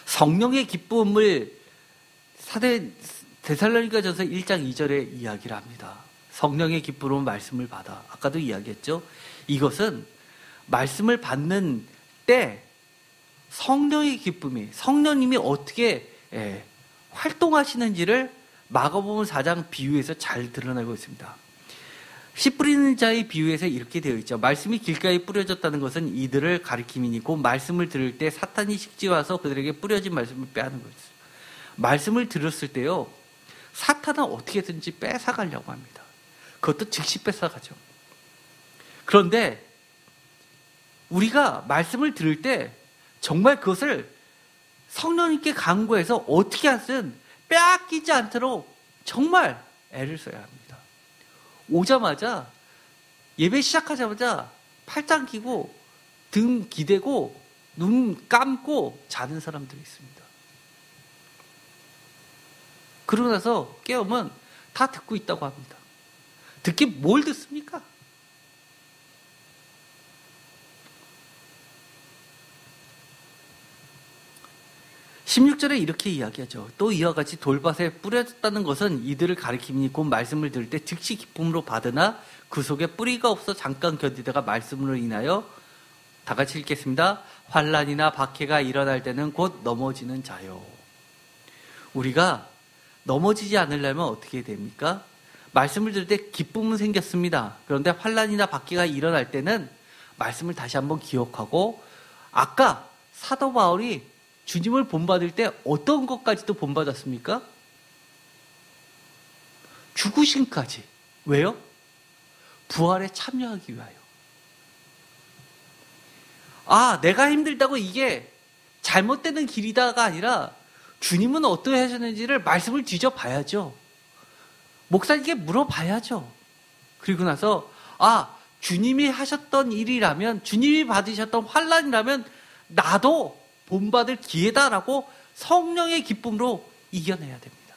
[SPEAKER 1] 성령의 기쁨을 데살로니가전서 1장 2절에 이야기를 합니다. 성령의 기쁨으로 말씀을 받아. 아까도 이야기했죠. 이것은 말씀을 받는 때 성령의 기쁨이 성령님이 어떻게 활동하시는지를 마가복음 4장 비유에서 잘 드러내고 있습니다. 씨 뿌리는 자의 비유에서 이렇게 되어 있죠. 말씀이 길가에 뿌려졌다는 것은 이들을 가리킴이니 곧 말씀을 들을 때 사탄이 식지와서 그들에게 뿌려진 말씀을 빼앗는 것이죠. 말씀을 들었을 때요, 사탄은 어떻게든지 뺏어가려고 합니다. 그것도 즉시 뺏어가죠. 그런데 우리가 말씀을 들을 때 정말 그것을 성령님께 간구해서 어떻게 하든 빼앗기지 않도록 정말 애를 써야 합니다. 오자마자 예배 시작하자마자 팔짱 끼고 등 기대고 눈 감고 자는 사람들이 있습니다. 그러고 나서 깨우면 다 듣고 있다고 합니다. 듣긴 뭘 듣습니까? (16절에) 이렇게 이야기하죠. 또 이와 같이 돌밭에 뿌려졌다는 것은 이들을 가리킴이니 곧 말씀을 들을 때 즉시 기쁨으로 받으나 그 속에 뿌리가 없어 잠깐 견디다가 말씀으로 인하여 다 같이 읽겠습니다. 환난이나 박해가 일어날 때는 곧 넘어지는 자요. 우리가 넘어지지 않으려면 어떻게 됩니까? 말씀을 들을 때 기쁨은 생겼습니다. 그런데 환난이나 박해가 일어날 때는 말씀을 다시 한번 기억하고 아까 사도 바울이 주님을 본받을 때 어떤 것까지도 본받았습니까? 죽으심까지. 왜요? 부활에 참여하기 위하여. 아, 내가 힘들다고 이게 잘못되는 길이다가 아니라 주님은 어떻게 하셨는지를 말씀을 뒤져봐야죠. 목사님께 물어봐야죠. 그리고 나서 아, 주님이 하셨던 일이라면, 주님이 받으셨던 환난이라면 나도 본받을 기회다라고 성령의 기쁨으로 이겨내야 됩니다.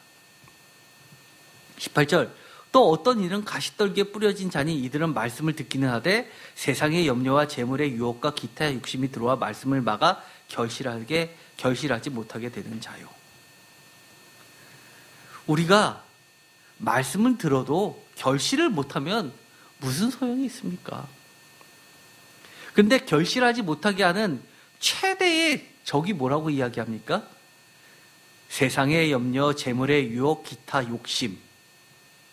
[SPEAKER 1] 18절 또 어떤 일은 가시떨기에 뿌려진 자니 이들은 말씀을 듣기는 하되 세상의 염려와 재물의 유혹과 기타 욕심이 들어와 말씀을 막아 결실하지 못하게 되는 자요. 우리가 말씀을 들어도 결실을 못하면 무슨 소용이 있습니까? 그런데 결실하지 못하게 하는 최대의 적이 뭐라고 이야기합니까? 세상의 염려, 재물의 유혹, 기타 욕심.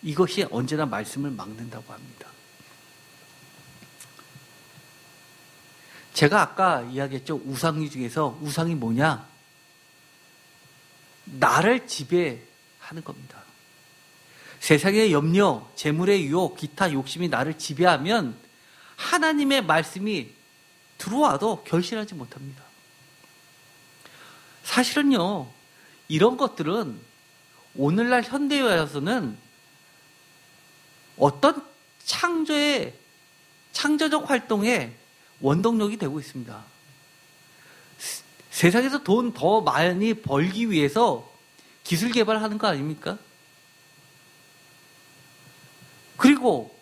[SPEAKER 1] 이것이 언제나 말씀을 막는다고 합니다. 제가 아까 이야기했죠. 우상 중에서 우상이 뭐냐? 나를 지배하는 겁니다. 세상의 염려, 재물의 유혹, 기타 욕심이 나를 지배하면 하나님의 말씀이 들어와도 결실하지 못합니다. 사실은요, 이런 것들은 오늘날 현대에 와서는 어떤 창조의 창조적 활동의 원동력이 되고 있습니다. 세상에서 돈 더 많이 벌기 위해서 기술 개발하는 거 아닙니까? 그리고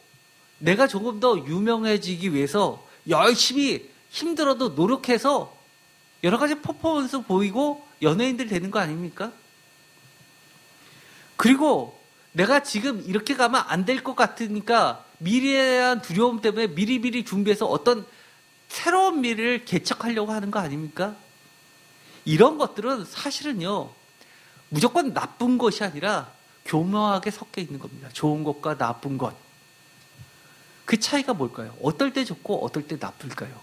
[SPEAKER 1] 내가 조금 더 유명해지기 위해서 열심히 힘들어도 노력해서 여러 가지 퍼포먼스 보이고 연예인들 되는 거 아닙니까? 그리고 내가 지금 이렇게 가면 안 될 것 같으니까 미래에 대한 두려움 때문에 미리미리 준비해서 어떤 새로운 미래를 개척하려고 하는 거 아닙니까? 이런 것들은 사실은요, 무조건 나쁜 것이 아니라 교묘하게 섞여 있는 겁니다. 좋은 것과 나쁜 것. 그 차이가 뭘까요? 어떨 때 좋고 어떨 때 나쁠까요?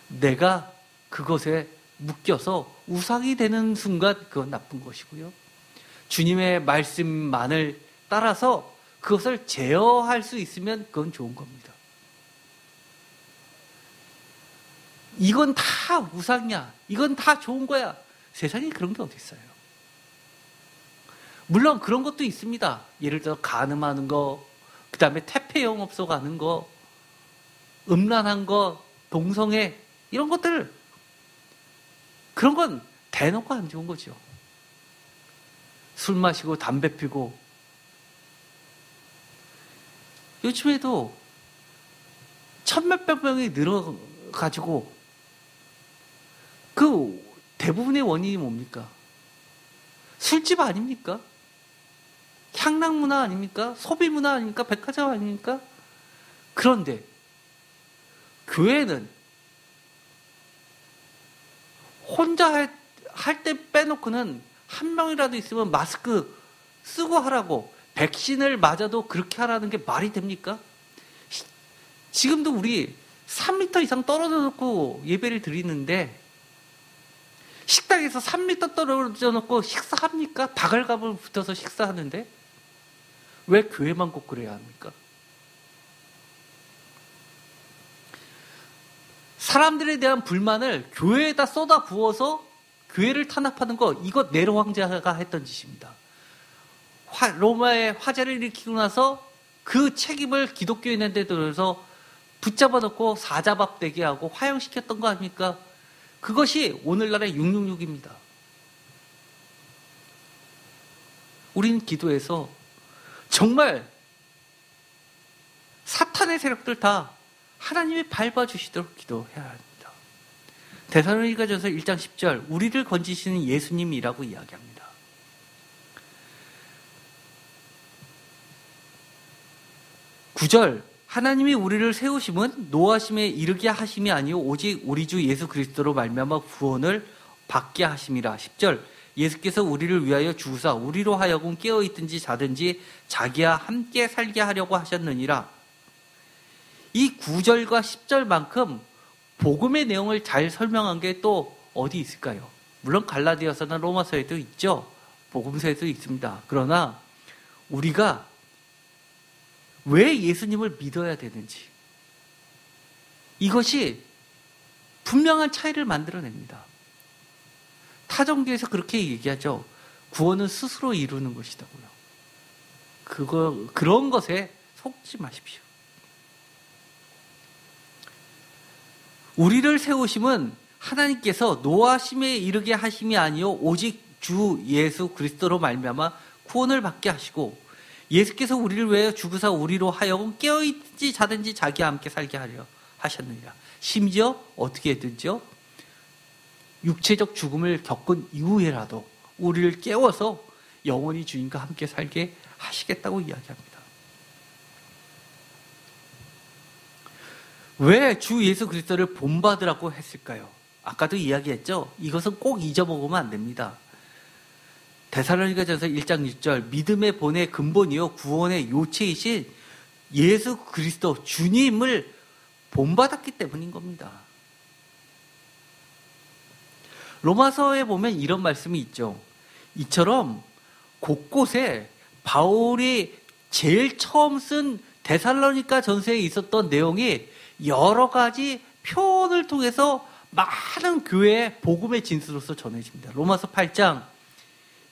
[SPEAKER 1] 내가 그것에 묶여서 우상이 되는 순간 그건 나쁜 것이고요. 주님의 말씀만을 따라서 그것을 제어할 수 있으면 그건 좋은 겁니다. 이건 다 우상이야. 이건 다 좋은 거야. 세상에 그런 게 어디 있어요? 물론 그런 것도 있습니다. 예를 들어 간음하는 거, 그 다음에 태폐영업소 가는 거, 음란한 거, 동성애 이런 것들, 그런 건 대놓고 안 좋은 거죠. 술 마시고 담배 피고. 요즘에도 천몇백 명이 늘어가지고 그 대부분의 원인이 뭡니까? 술집 아닙니까? 향락 문화 아닙니까? 소비 문화 아닙니까? 백화점 아닙니까? 그런데 교회는 혼자 할 때 빼놓고는 한 명이라도 있으면 마스크 쓰고 하라고, 백신을 맞아도 그렇게 하라는 게 말이 됩니까? 지금도 우리 3m 이상 떨어져 놓고 예배를 드리는데 식당에서 3m 떨어져 놓고 식사합니까? 바글바글 붙어서 식사하는데 왜 교회만 꼭 그래야 합니까? 사람들에 대한 불만을 교회에다 쏟아 부어서 교회를 탄압하는 거, 이거 네로 황제가 했던 짓입니다. 로마에 화재를 일으키고 나서 그 책임을 기독교인한테 들어서 붙잡아 놓고 사자밥되게 하고 화형시켰던 거 아닙니까? 그것이 오늘날의 666입니다. 우리는 기도해서 정말 사탄의 세력들 다 하나님이 밟아주시도록 기도해야 합니다. 데살로니가전서 1장 10절, 우리를 건지시는 예수님이라고 이야기합니다. (9절) 하나님이 우리를 세우심은 노하심에 이르게 하심이 아니요 오직 우리 주 예수 그리스도로 말미암아 구원을 받게 하심이라. (10절) 예수께서 우리를 위하여 주사 우리로 하여금 깨어있든지 자든지 자기와 함께 살게 하려고 하셨느니라. 이 9절과 10절만큼 복음의 내용을 잘 설명한 게 또 어디 있을까요? 물론 갈라디아서나 로마서에도 있죠. 복음서에도 있습니다. 그러나 우리가 왜 예수님을 믿어야 되는지, 이것이 분명한 차이를 만들어냅니다. 타종교에서 그렇게 얘기하죠. 구원은 스스로 이루는 것이다고요. 그런 것에 속지 마십시오. 우리를 세우심은 하나님께서 노하심에 이르게 하심이 아니요 오직 주 예수 그리스도로 말미암아 구원을 받게 하시고, 예수께서 우리를 위하여 죽으사 우리로 하여금 깨어있든지 자든지 자기와 함께 살게 하려 하셨느니라. 심지어 어떻게 했든지요, 육체적 죽음을 겪은 이후에라도 우리를 깨워서 영원히 주님과 함께 살게 하시겠다고 이야기합니다. 왜 주 예수 그리스도를 본받으라고 했을까요? 아까도 이야기했죠. 이것은 꼭 잊어먹으면 안 됩니다. 데살로니가전서 1장 6절, 믿음의 본의 근본이요 구원의 요체이신 예수 그리스도 주님을 본받았기 때문인 겁니다. 로마서에 보면 이런 말씀이 있죠. 이처럼 곳곳에 바울이 제일 처음 쓴 데살로니가 전서에 있었던 내용이 여러 가지 표현을 통해서 많은 교회의 복음의 진수로서 전해집니다. 로마서 8장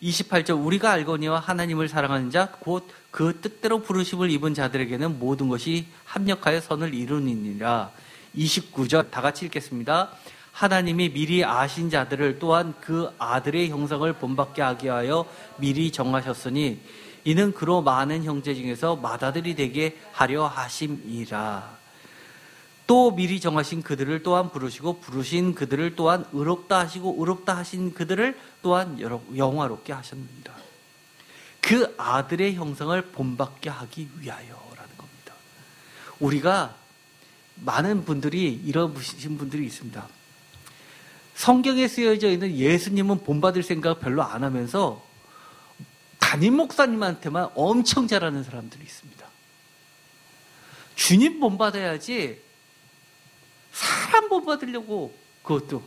[SPEAKER 1] 28절 우리가 알거니와 하나님을 사랑하는 자 곧 그 뜻대로 부르심을 입은 자들에게는 모든 것이 합력하여 선을 이루니라. 29절 다 같이 읽겠습니다. 하나님이 미리 아신 자들을 또한 그 아들의 형상을 본받게 하게 하여 미리 정하셨으니 이는 그로 많은 형제 중에서 맏아들이 되게 하려 하심이라. 또 미리 정하신 그들을 또한 부르시고 부르신 그들을 또한 의롭다 하시고 의롭다 하신 그들을 또한 영화롭게 하셨느니라. 그 아들의 형상을 본받게 하기 위하여라는 겁니다. 우리가 많은 분들이 이러신 분들이 있습니다. 성경에 쓰여져 있는 예수님은 본받을 생각 별로 안 하면서 담임 목사님한테만 엄청 잘하는 사람들이 있습니다. 주님 본받아야지 사람 본받으려고 그것도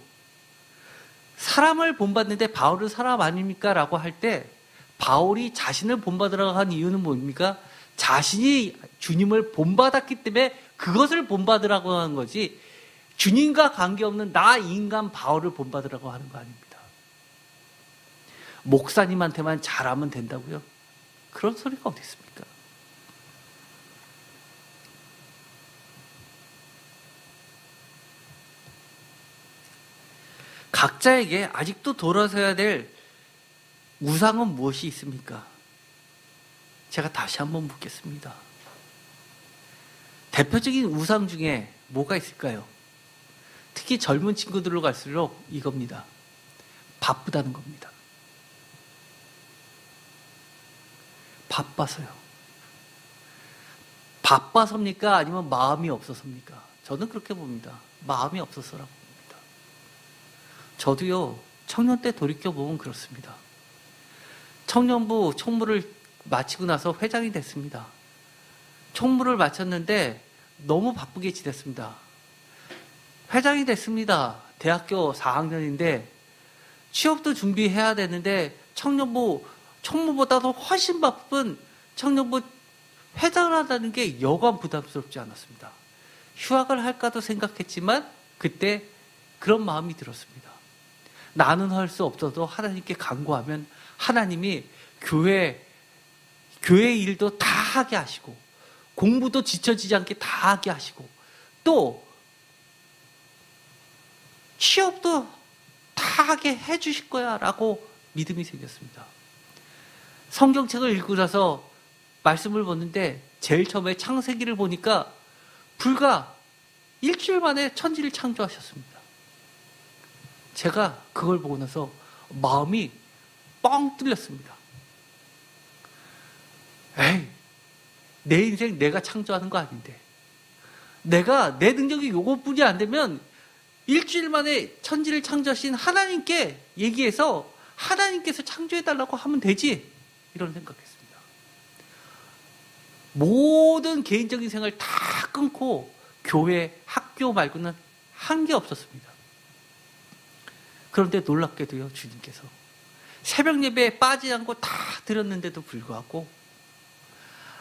[SPEAKER 1] 사람을 본받는데 바울은 사람 아닙니까? 라고 할 때 바울이 자신을 본받으라고 한 이유는 뭡니까? 자신이 주님을 본받았기 때문에 그것을 본받으라고 하는 거지 주님과 관계없는 나 인간 바울을 본받으라고 하는 거 아닙니다. 목사님한테만 잘하면 된다고요? 그런 소리가 어디 있습니까? 각자에게 아직도 돌아서야 될 우상은 무엇이 있습니까? 제가 다시 한번 묻겠습니다. 대표적인 우상 중에 뭐가 있을까요? 특히 젊은 친구들로 갈수록 이겁니다. 바쁘다는 겁니다. 바빠서요. 바빠서입니까? 아니면 마음이 없어서입니까? 저는 그렇게 봅니다. 마음이 없어서라고 봅니다. 저도요, 청년 때 돌이켜보면 그렇습니다. 청년부 총무를 마치고 나서 회장이 됐습니다. 총무를 마쳤는데 너무 바쁘게 지냈습니다. 회장이 됐습니다. 대학교 4학년인데 취업도 준비해야 되는데 청년부 총무보다도 훨씬 바쁜 청년부 회장을 한다는 게 여간 부담스럽지 않았습니다. 휴학을 할까도 생각했지만 그때 그런 마음이 들었습니다. 나는 할 수 없어도 하나님께 간구하면 하나님이 교회 일도 다 하게 하시고 공부도 지쳐지지 않게 다 하게 하시고 또 취업도 다 하게 해주실 거야 라고 믿음이 생겼습니다. 성경책을 읽고 나서 말씀을 보는데 제일 처음에 창세기를 보니까 불과 일주일 만에 천지를 창조하셨습니다. 제가 그걸 보고 나서 마음이 뻥 뚫렸습니다. 에이, 내 인생 내가 창조하는 거 아닌데 내가 내 능력이 요것뿐이 안 되면 일주일 만에 천지를 창조하신 하나님께 얘기해서 하나님께서 창조해달라고 하면 되지 이런 생각했습니다. 모든 개인적인 생활 다 끊고 교회, 학교 말고는 한 게 없었습니다. 그런데 놀랍게도요, 주님께서 새벽 예배에 빠지지 않고 다 드렸는데도 불구하고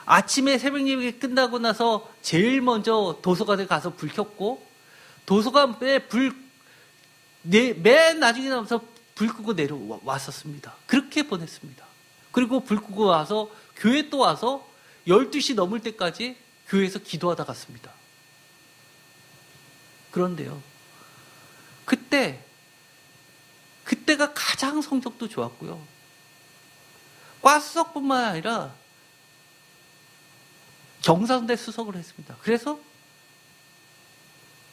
[SPEAKER 1] 아침에 새벽 예배 끝나고 나서 제일 먼저 도서관에 가서 불 켰고 도서관에 맨 나중에 나와서 불 끄고 내려왔었습니다. 그렇게 보냈습니다. 그리고 불 끄고 와서 교회 또 와서 12시 넘을 때까지 교회에서 기도하다 갔습니다. 그런데요, 그때가 가장 성적도 좋았고요. 과 수석뿐만 아니라 경상대 수석을 했습니다. 그래서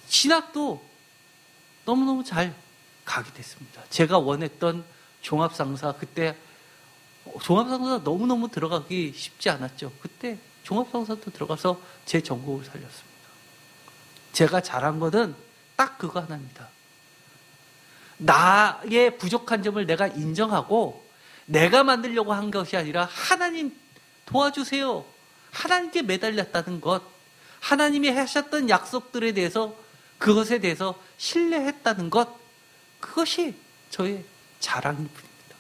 [SPEAKER 1] 진학도 너무너무 잘 가게 됐습니다. 제가 원했던 종합상사, 그때 종합상사 너무너무 들어가기 쉽지 않았죠. 그때 종합상사도 들어가서 제 전공을 살렸습니다. 제가 잘한 거는 딱 그거 하나입니다. 나의 부족한 점을 내가 인정하고 내가 만들려고 한 것이 아니라 하나님 도와주세요. 하나님께 매달렸다는 것, 하나님이 하셨던 약속들에 대해서 그것에 대해서 신뢰했다는 것, 그것이 저의 자랑일 뿐입니다.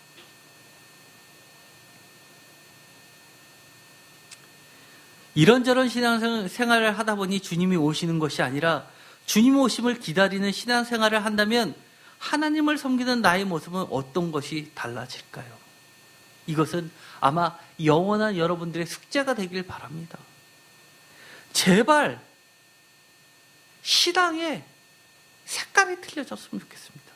[SPEAKER 1] 이런저런 신앙생활을 하다 보니 주님이 오시는 것이 아니라 주님 오심을 기다리는 신앙생활을 한다면 하나님을 섬기는 나의 모습은 어떤 것이 달라질까요? 이것은 아마 영원한 여러분들의 숙제가 되길 바랍니다. 제발 신앙의 색깔이 틀려졌으면 좋겠습니다.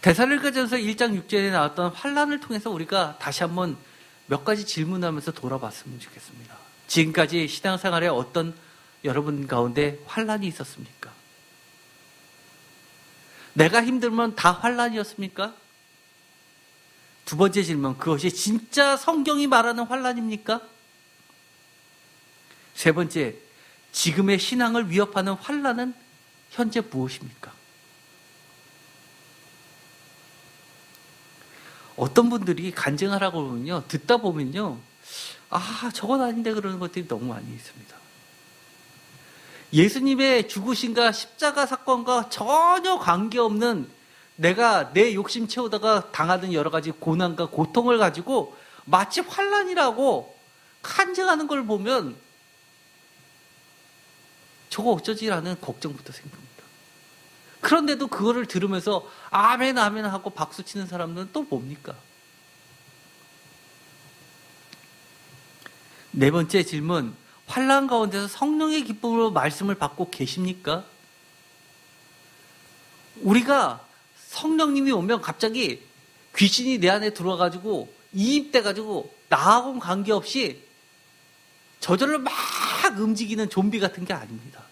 [SPEAKER 1] 데살로니가전서 1장 6절에 나왔던 환난을 통해서 우리가 다시 한번 몇 가지 질문하면서 돌아봤으면 좋겠습니다. 지금까지 신앙생활에 어떤 여러분 가운데 환난이 있었습니까? 내가 힘들면 다 환난이었습니까? 두 번째 질문, 그것이 진짜 성경이 말하는 환난입니까? 세 번째, 지금의 신앙을 위협하는 환난은 현재 무엇입니까? 어떤 분들이 간증하라고 그러면요, 듣다 보면요, 저건 아닌데 그러는 것들이 너무 많이 있습니다. 예수님의 죽으심과 십자가 사건과 전혀 관계없는 내가 내 욕심 채우다가 당하는 여러 가지 고난과 고통을 가지고 마치 환난이라고 간증하는 걸 보면 저거 어쩌지라는 걱정부터 생깁니다. 그런데도 그거를 들으면서 아멘 아멘 하고 박수 치는 사람들은 또 뭡니까? 네 번째 질문, 환난 가운데서 성령의 기쁨으로 말씀을 받고 계십니까? 우리가 성령님이 오면 갑자기 귀신이 내 안에 들어와가지고 이입돼가지고 나하고는 관계없이 저절로 막 움직이는 좀비 같은 게 아닙니다.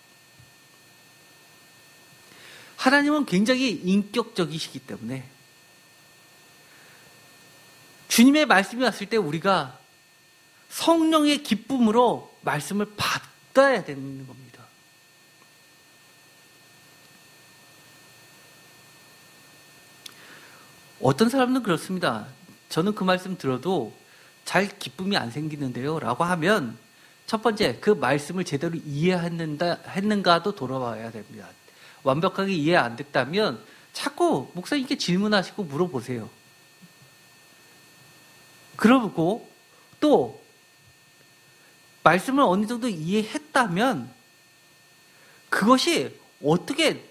[SPEAKER 1] 하나님은 굉장히 인격적이시기 때문에 주님의 말씀이 왔을 때 우리가 성령의 기쁨으로 말씀을 받아야 되는 겁니다. 어떤 사람은 그렇습니다. 저는 그 말씀 들어도 잘 기쁨이 안 생기는데요 라고 하면 첫 번째, 그 말씀을 제대로 이해했는가도 돌아봐야 됩니다. 완벽하게 이해 안 됐다면 자꾸 목사님께 질문하시고 물어보세요. 그러고 또 말씀을 어느 정도 이해했다면 그것이 어떻게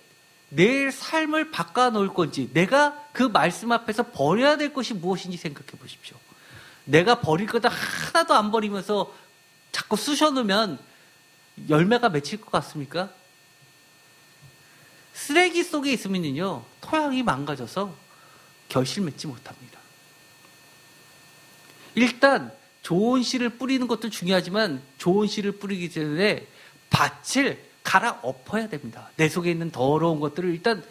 [SPEAKER 1] 내 삶을 바꿔놓을 건지, 내가 그 말씀 앞에서 버려야 될 것이 무엇인지 생각해 보십시오. 내가 버릴 거다 하나도 안 버리면서 자꾸 쑤셔놓으면 열매가 맺힐 것 같습니까? 쓰레기 속에 있으면요, 토양이 망가져서 결실 맺지 못합니다. 일단 좋은 씨를 뿌리는 것도 중요하지만 좋은 씨를 뿌리기 전에 밭을 갈아 엎어야 됩니다. 내 속에 있는 더러운 것들을 일단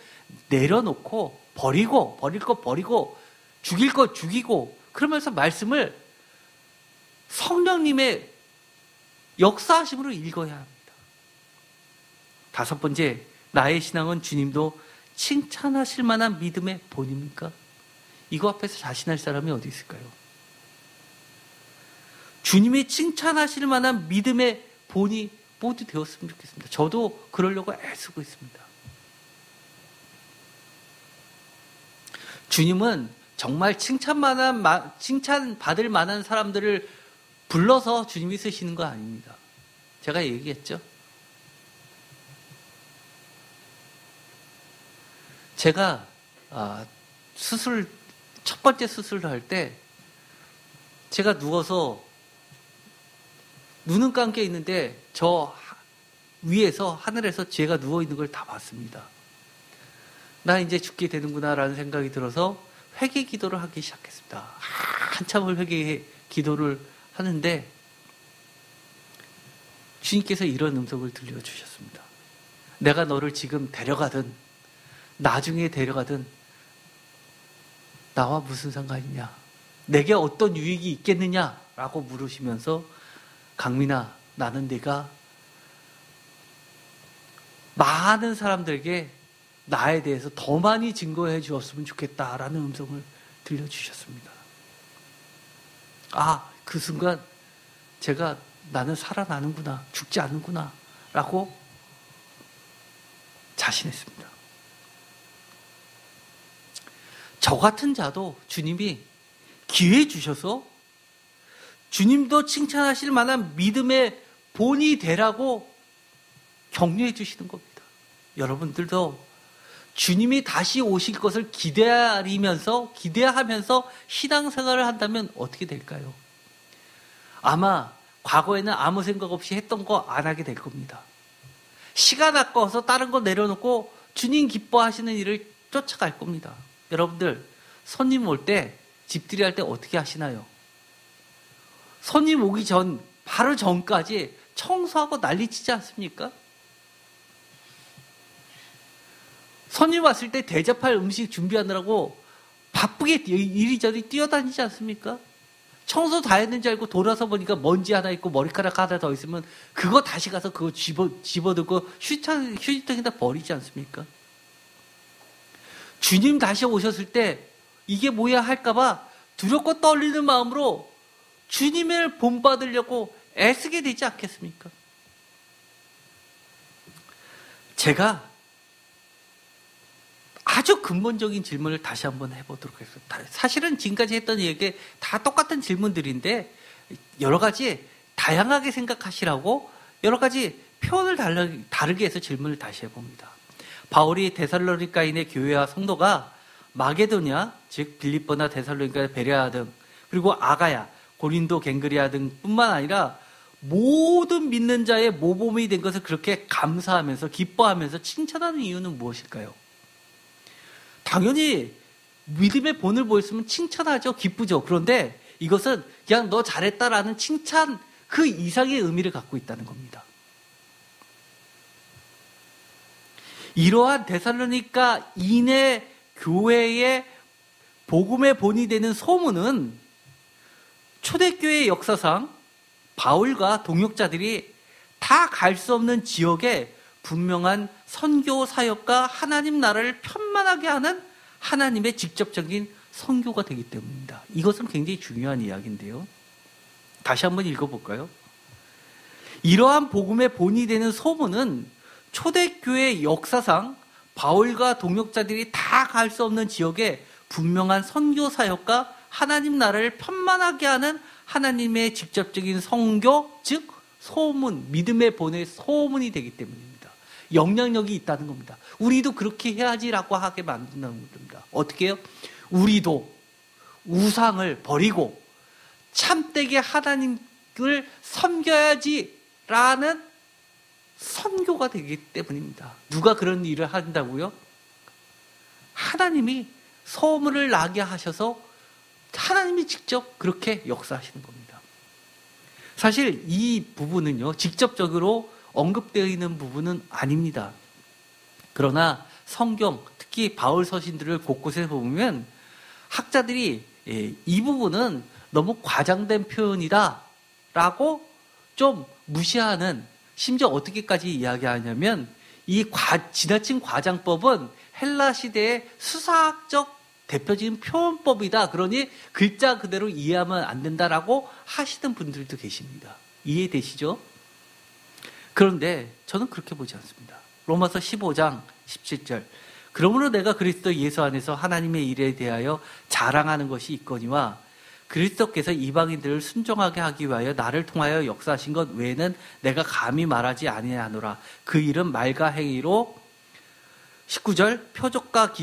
[SPEAKER 1] 내려놓고 버리고, 버릴 거 버리고, 죽일 거 죽이고, 그러면서 말씀을 성령님의 역사하심으로 읽어야 합니다. 다섯 번째, 나의 신앙은 주님도 칭찬하실 만한 믿음의 본입니까? 이거 앞에서 자신할 사람이 어디 있을까요? 주님이 칭찬하실 만한 믿음의 본이 모두 되었으면 좋겠습니다. 저도 그러려고 애쓰고 있습니다. 주님은 정말 칭찬받을 만한 사람들을 불러서 주님이 쓰시는 거 아닙니다. 제가 얘기했죠. 제가 첫 번째 수술을 할 때 제가 누워서 눈은 감겨 있는데 저 위에서 하늘에서 제가 누워있는 걸 다 봤습니다. 나 이제 죽게 되는구나라는 생각이 들어서 회개 기도를 하기 시작했습니다. 한참을 회개 기도를 하는데 주님께서 이런 음성을 들려주셨습니다. 내가 너를 지금 데려가든 나중에 데려가든 나와 무슨 상관이냐, 내게 어떤 유익이 있겠느냐라고 물으시면서 강민아, 나는 네가 많은 사람들에게 나에 대해서 더 많이 증거해 주었으면 좋겠다라는 음성을 들려주셨습니다. 그 순간 제가 나는 살아나는구나, 죽지 않는구나 라고 자신했습니다. 저 같은 자도 주님이 기회 주셔서 주님도 칭찬하실 만한 믿음의 본이 되라고 격려해 주시는 겁니다. 여러분들도 주님이 다시 오실 것을 기대하면서 신앙생활을 한다면 어떻게 될까요? 아마 과거에는 아무 생각 없이 했던 거 안 하게 될 겁니다. 시간 아까워서 다른 거 내려놓고 주님 기뻐하시는 일을 쫓아갈 겁니다. 여러분들, 손님 올 때, 집들이 할 때 어떻게 하시나요? 손님 오기 바로 전까지 청소하고 난리치지 않습니까? 손님 왔을 때 대접할 음식 준비하느라고 바쁘게 이리저리 뛰어다니지 않습니까? 청소 다 했는지 알고 돌아서 보니까 먼지 하나 있고 머리카락 하나 더 있으면 그거 다시 가서 그거 집어들고 휴지통에다 버리지 않습니까? 주님 다시 오셨을 때 이게 뭐야 할까봐 두렵고 떨리는 마음으로 주님을 본받으려고 애쓰게 되지 않겠습니까? 제가 아주 근본적인 질문을 다시 한번 해보도록 하겠습니다. 사실은 지금까지 했던 얘기 다 똑같은 질문들인데 여러 가지 다양하게 생각하시라고 여러 가지 표현을 다르게 해서 질문을 다시 해봅니다. 바울이 데살로니가인의 교회와 성도가 마게도냐, 즉 빌립보나 데살로니가, 베레아 등 그리고 아가야, 고린도, 갱그리아 등 뿐만 아니라 모든 믿는 자의 모범이 된 것을 그렇게 감사하면서 기뻐하면서 칭찬하는 이유는 무엇일까요? 당연히 믿음의 본을 보였으면 칭찬하죠. 기쁘죠. 그런데 이것은 그냥 너 잘했다라는 칭찬 그 이상의 의미를 갖고 있다는 겁니다. 이러한 데살로니가인의 교회의 복음의 본이 되는 소문은 초대교회 역사상 바울과 동역자들이 다 갈 수 없는 지역에 분명한 선교 사역과 하나님 나라를 편만하게 하는 하나님의 직접적인 선교가 되기 때문입니다. 이것은 굉장히 중요한 이야기인데요. 다시 한번 읽어볼까요? 이러한 복음의 본이 되는 소문은 초대교회 역사상 바울과 동역자들이 다 갈 수 없는 지역에 분명한 선교 사역과 하나님 나라를 편만하게 하는 하나님의 직접적인 선교, 즉 소문, 믿음의 본의 소문이 되기 때문입니다. 영향력이 있다는 겁니다. 우리도 그렇게 해야지라고 하게 만든다는 겁니다. 어떻게 해요? 우리도 우상을 버리고 참되게 하나님을 섬겨야지라는 선교가 되기 때문입니다. 누가 그런 일을 한다고요? 하나님이 소문을 나게 하셔서 하나님이 직접 그렇게 역사하시는 겁니다. 사실 이 부분은요, 직접적으로 언급되어 있는 부분은 아닙니다. 그러나 성경, 특히 바울 서신들을 곳곳에 보면 학자들이 이 부분은 너무 과장된 표현이다 라고 좀 무시하는, 심지어 어떻게까지 이야기하냐면 이 지나친 과장법은 헬라 시대의 수사학적 대표적인 표현법이다. 그러니 글자 그대로 이해하면 안 된다라고 하시는 분들도 계십니다. 이해되시죠? 그런데 저는 그렇게 보지 않습니다. 로마서 15장 17절. 그러므로 내가 그리스도 예수 안에서 하나님의 일에 대하여 자랑하는 것이 있거니와 그리스도께서 이방인들을 순종하게 하기 위하여 나를 통하여 역사하신 것 외에는 내가 감히 말하지 아니하노라. 그 일은 말과 행위로 19절 표적과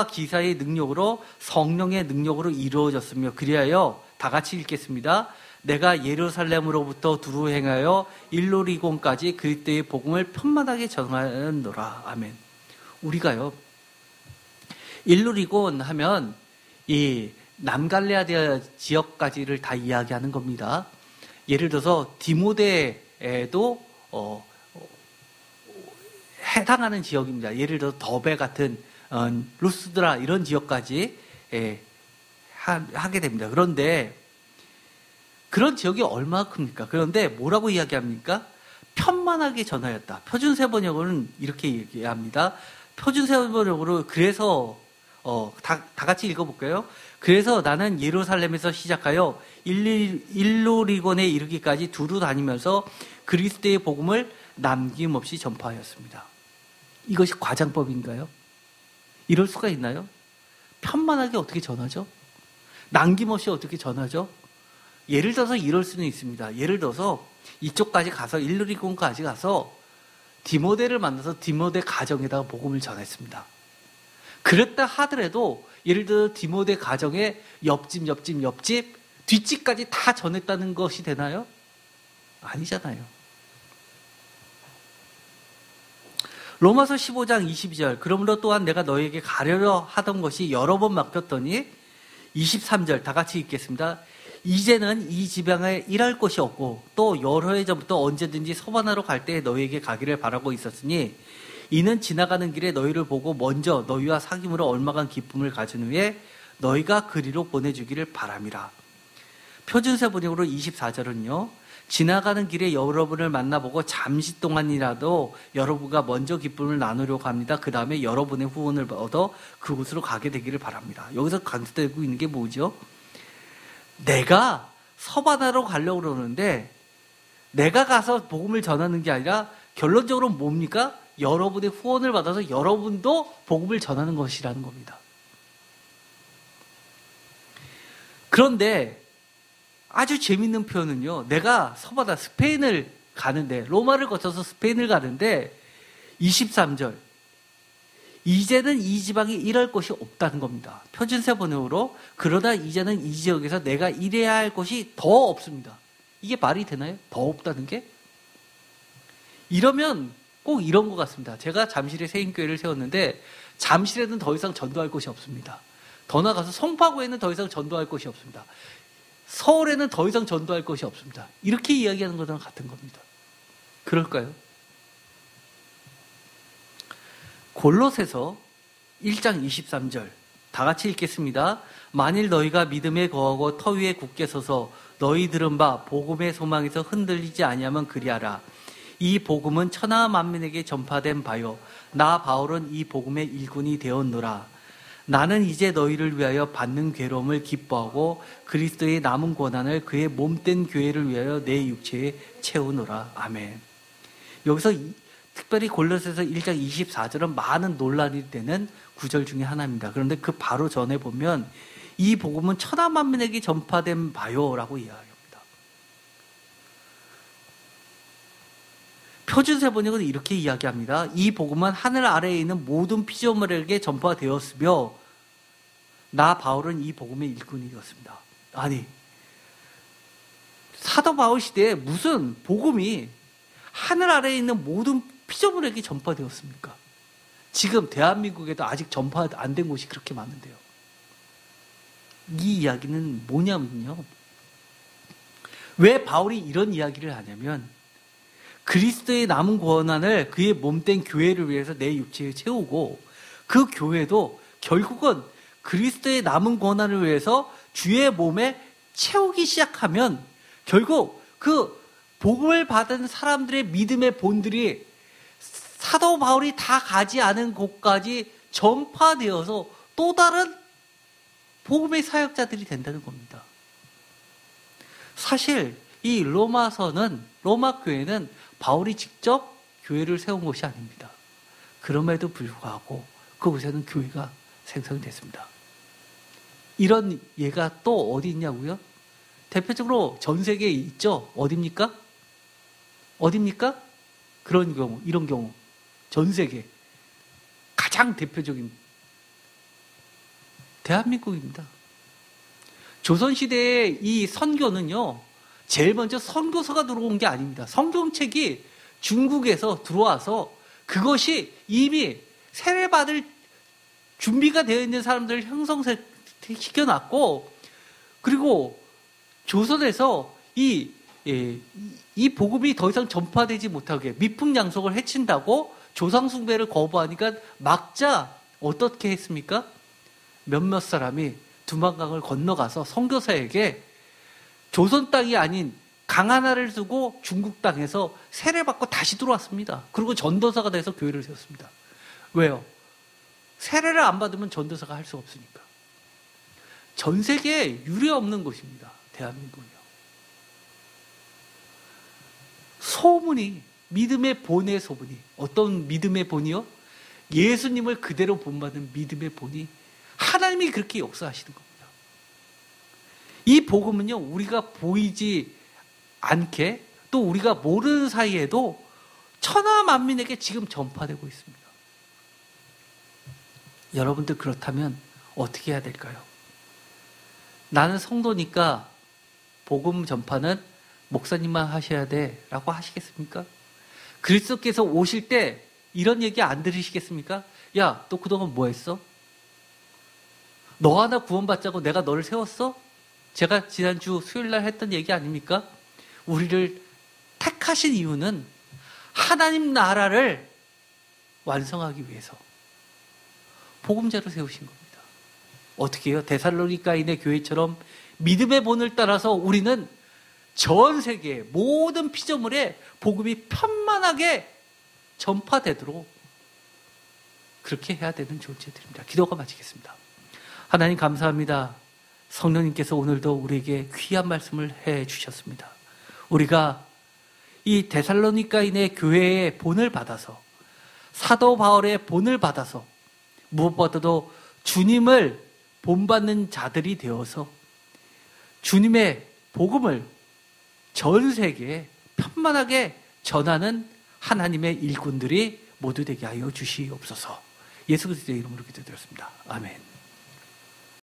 [SPEAKER 1] 기사의 능력으로 성령의 능력으로 이루어졌으며 그리하여 다 같이 읽겠습니다. 내가 예루살렘으로부터 두루 행하여 일로리곤까지 그리스도의 복음을 편만하게 전하노라. 아멘. 우리가요, 일로리곤 하면 이 남갈레아 지역까지를 다 이야기하는 겁니다. 예를 들어서 디모데에도 해당하는 지역입니다. 예를 들어서 더베 같은 루스드라 이런 지역까지 하게 됩니다. 그런데 그런 지역이 얼마나 큽니까? 그런데 뭐라고 이야기합니까? 편만하게 전하였다. 표준세 번역은 이렇게 얘기합니다. 표준세 번역으로 그래서 다 같이 읽어볼까요? 그래서 나는 예루살렘에서 시작하여 일로리곤에 이르기까지 두루 다니면서 그리스도의 복음을 남김없이 전파하였습니다. 이것이 과장법인가요? 이럴 수가 있나요? 편만하게 어떻게 전하죠? 남김없이 어떻게 전하죠? 예를 들어서 이럴 수는 있습니다. 예를 들어서 이쪽까지 가서 일루리곤까지 가서 디모데를 만나서 디모데 가정에다가 복음을 전했습니다. 그랬다 하더라도 예를 들어 디모데 가정에 옆집 뒷집까지 다 전했다는 것이 되나요? 아니잖아요. 로마서 15장 22절 그러므로 또한 내가 너에게 가려려 하던 것이 여러 번 막혔더니 23절 다 같이 읽겠습니다. 이제는 이 지방에 일할 곳이 없고 또 여러 해 전부터 언제든지 서반하러 갈 때에 너희에게 가기를 바라고 있었으니 이는 지나가는 길에 너희를 보고 먼저 너희와 사귐으로 얼마간 기쁨을 가진 후에 너희가 그리로 보내주기를 바람이라. 표준세 번역으로 24절은요. 지나가는 길에 여러분을 만나보고 잠시 동안이라도 여러분과 먼저 기쁨을 나누려고 합니다. 그 다음에 여러분의 후원을 얻어 그곳으로 가게 되기를 바랍니다. 여기서 강조되고 있는 게 뭐죠? 내가 서바나로 가려고 그러는데 내가 가서 복음을 전하는 게 아니라 결론적으로 뭡니까? 여러분의 후원을 받아서 여러분도 복음을 전하는 것이라는 겁니다. 그런데 아주 재밌는 표현은요. 내가 서바나 스페인을 가는데 로마를 거쳐서 스페인을 가는데 23절 이제는 이 지방에 일할 곳이 없다는 겁니다. 표준세 번역으로 그러다 이제는 이 지역에서 내가 일해야 할 곳이 더 없습니다. 이게 말이 되나요? 더 없다는 게? 이러면 꼭 이런 것 같습니다. 제가 잠실에 세인교회를 세웠는데 잠실에는 더 이상 전도할 곳이 없습니다. 더 나아가서 송파구에는 더 이상 전도할 곳이 없습니다. 서울에는 더 이상 전도할 것이 없습니다. 이렇게 이야기하는 것랑 같은 겁니다. 그럴까요? 골로새서 1장 23절 다 같이 읽겠습니다. 만일 너희가 믿음에 거하고 터 위에 굳게 서서 너희 들은 바 복음의 소망에서 흔들리지 아니하면 그리하라. 이 복음은 천하 만민에게 전파된 바요 나 바울은 이 복음의 일꾼이 되었노라. 나는 이제 너희를 위하여 받는 괴로움을 기뻐하고 그리스도의 남은 고난을 그의 몸된 교회를 위하여 내 육체에 채우노라. 아멘. 여기서 특별히 골로새서 1장 24절은 많은 논란이 되는 구절 중에 하나입니다. 그런데 그 바로 전에 보면 이 복음은 천하 만민에게 전파된 바요라고 이야기합니다. 표준세 번역은 이렇게 이야기합니다. 이 복음은 하늘 아래에 있는 모든 피조물에게 전파되었으며 나 바울은 이 복음의 일꾼이었습니다. 아니 사도 바울 시대에 무슨 복음이 하늘 아래에 있는 모든 피조물에게 전파되었습니까? 지금 대한민국에도 아직 전파 안 된 곳이 그렇게 많은데요. 이 이야기는 뭐냐면요. 왜 바울이 이런 이야기를 하냐면 그리스도의 남은 고난을 그의 몸된 교회를 위해서 내 육체에 채우고 그 교회도 결국은 그리스도의 남은 고난을 위해서 주의 몸에 채우기 시작하면 결국 그 복음을 받은 사람들의 믿음의 본들이 사도 바울이 다 가지 않은 곳까지 전파되어서 또 다른 복음의 사역자들이 된다는 겁니다. 사실 이 로마서는 로마 교회는 바울이 직접 교회를 세운 곳이 아닙니다. 그럼에도 불구하고 그곳에는 교회가 생성됐습니다. 이런 예가 또 어디 있냐고요? 대표적으로 전 세계에 있죠. 어디입니까? 어디입니까? 그런 경우, 이런 경우 전 세계 가장 대표적인 대한민국입니다. 조선시대의 이 선교는요, 제일 먼저 선교서가 들어온 게 아닙니다. 성경책이 중국에서 들어와서 그것이 이미 세례받을 준비가 되어 있는 사람들을 형성시켜놨고, 그리고 조선에서 이 복음이 더 이상 전파되지 못하게 미풍양속을 해친다고 조상숭배를 거부하니까 막자 어떻게 했습니까? 몇몇 사람이 두만강을 건너가서 선교사에게 조선 땅이 아닌 강 하나를 두고 중국 땅에서 세례받고 다시 들어왔습니다. 그리고 전도사가 돼서 교회를 세웠습니다. 왜요? 세례를 안 받으면 전도사가 할 수 없으니까. 전 세계에 유례 없는 곳입니다. 대한민국이요. 소문이, 믿음의 본의 소문이, 어떤 믿음의 본이요? 예수님을 그대로 본받는 믿음의 본이 하나님이 그렇게 역사하시는 겁니다. 이 복음은요, 우리가 보이지 않게 또 우리가 모르는 사이에도 천하 만민에게 지금 전파되고 있습니다. 여러분들 그렇다면 어떻게 해야 될까요? 나는 성도니까 복음 전파는 목사님만 하셔야 돼 라고 하시겠습니까? 그리스도께서 오실 때 이런 얘기 안 들으시겠습니까? 야, 너 그동안 뭐 했어? 너 하나 구원받자고 내가 너를 세웠어? 제가 지난주 수요일날 했던 얘기 아닙니까? 우리를 택하신 이유는 하나님 나라를 완성하기 위해서 복음자로 세우신 겁니다. 어떻게 해요? 데살로니가인의 교회처럼 믿음의 본을 따라서 우리는 전 세계 모든 피조물에 복음이 편만하게 전파되도록 그렇게 해야 되는 존재들입니다. 기도가 마치겠습니다. 하나님 감사합니다. 성령님께서 오늘도 우리에게 귀한 말씀을 해 주셨습니다. 우리가 이 데살로니가인의 교회의 본을 받아서 사도 바울의 본을 받아서 무엇보다도 주님을 본받는 자들이 되어서 주님의 복음을 전 세계에 편만하게 전하는 하나님의 일꾼들이 모두 되게 하여 주시옵소서. 예수 그리스도의 이름으로 기도드렸습니다. 아멘.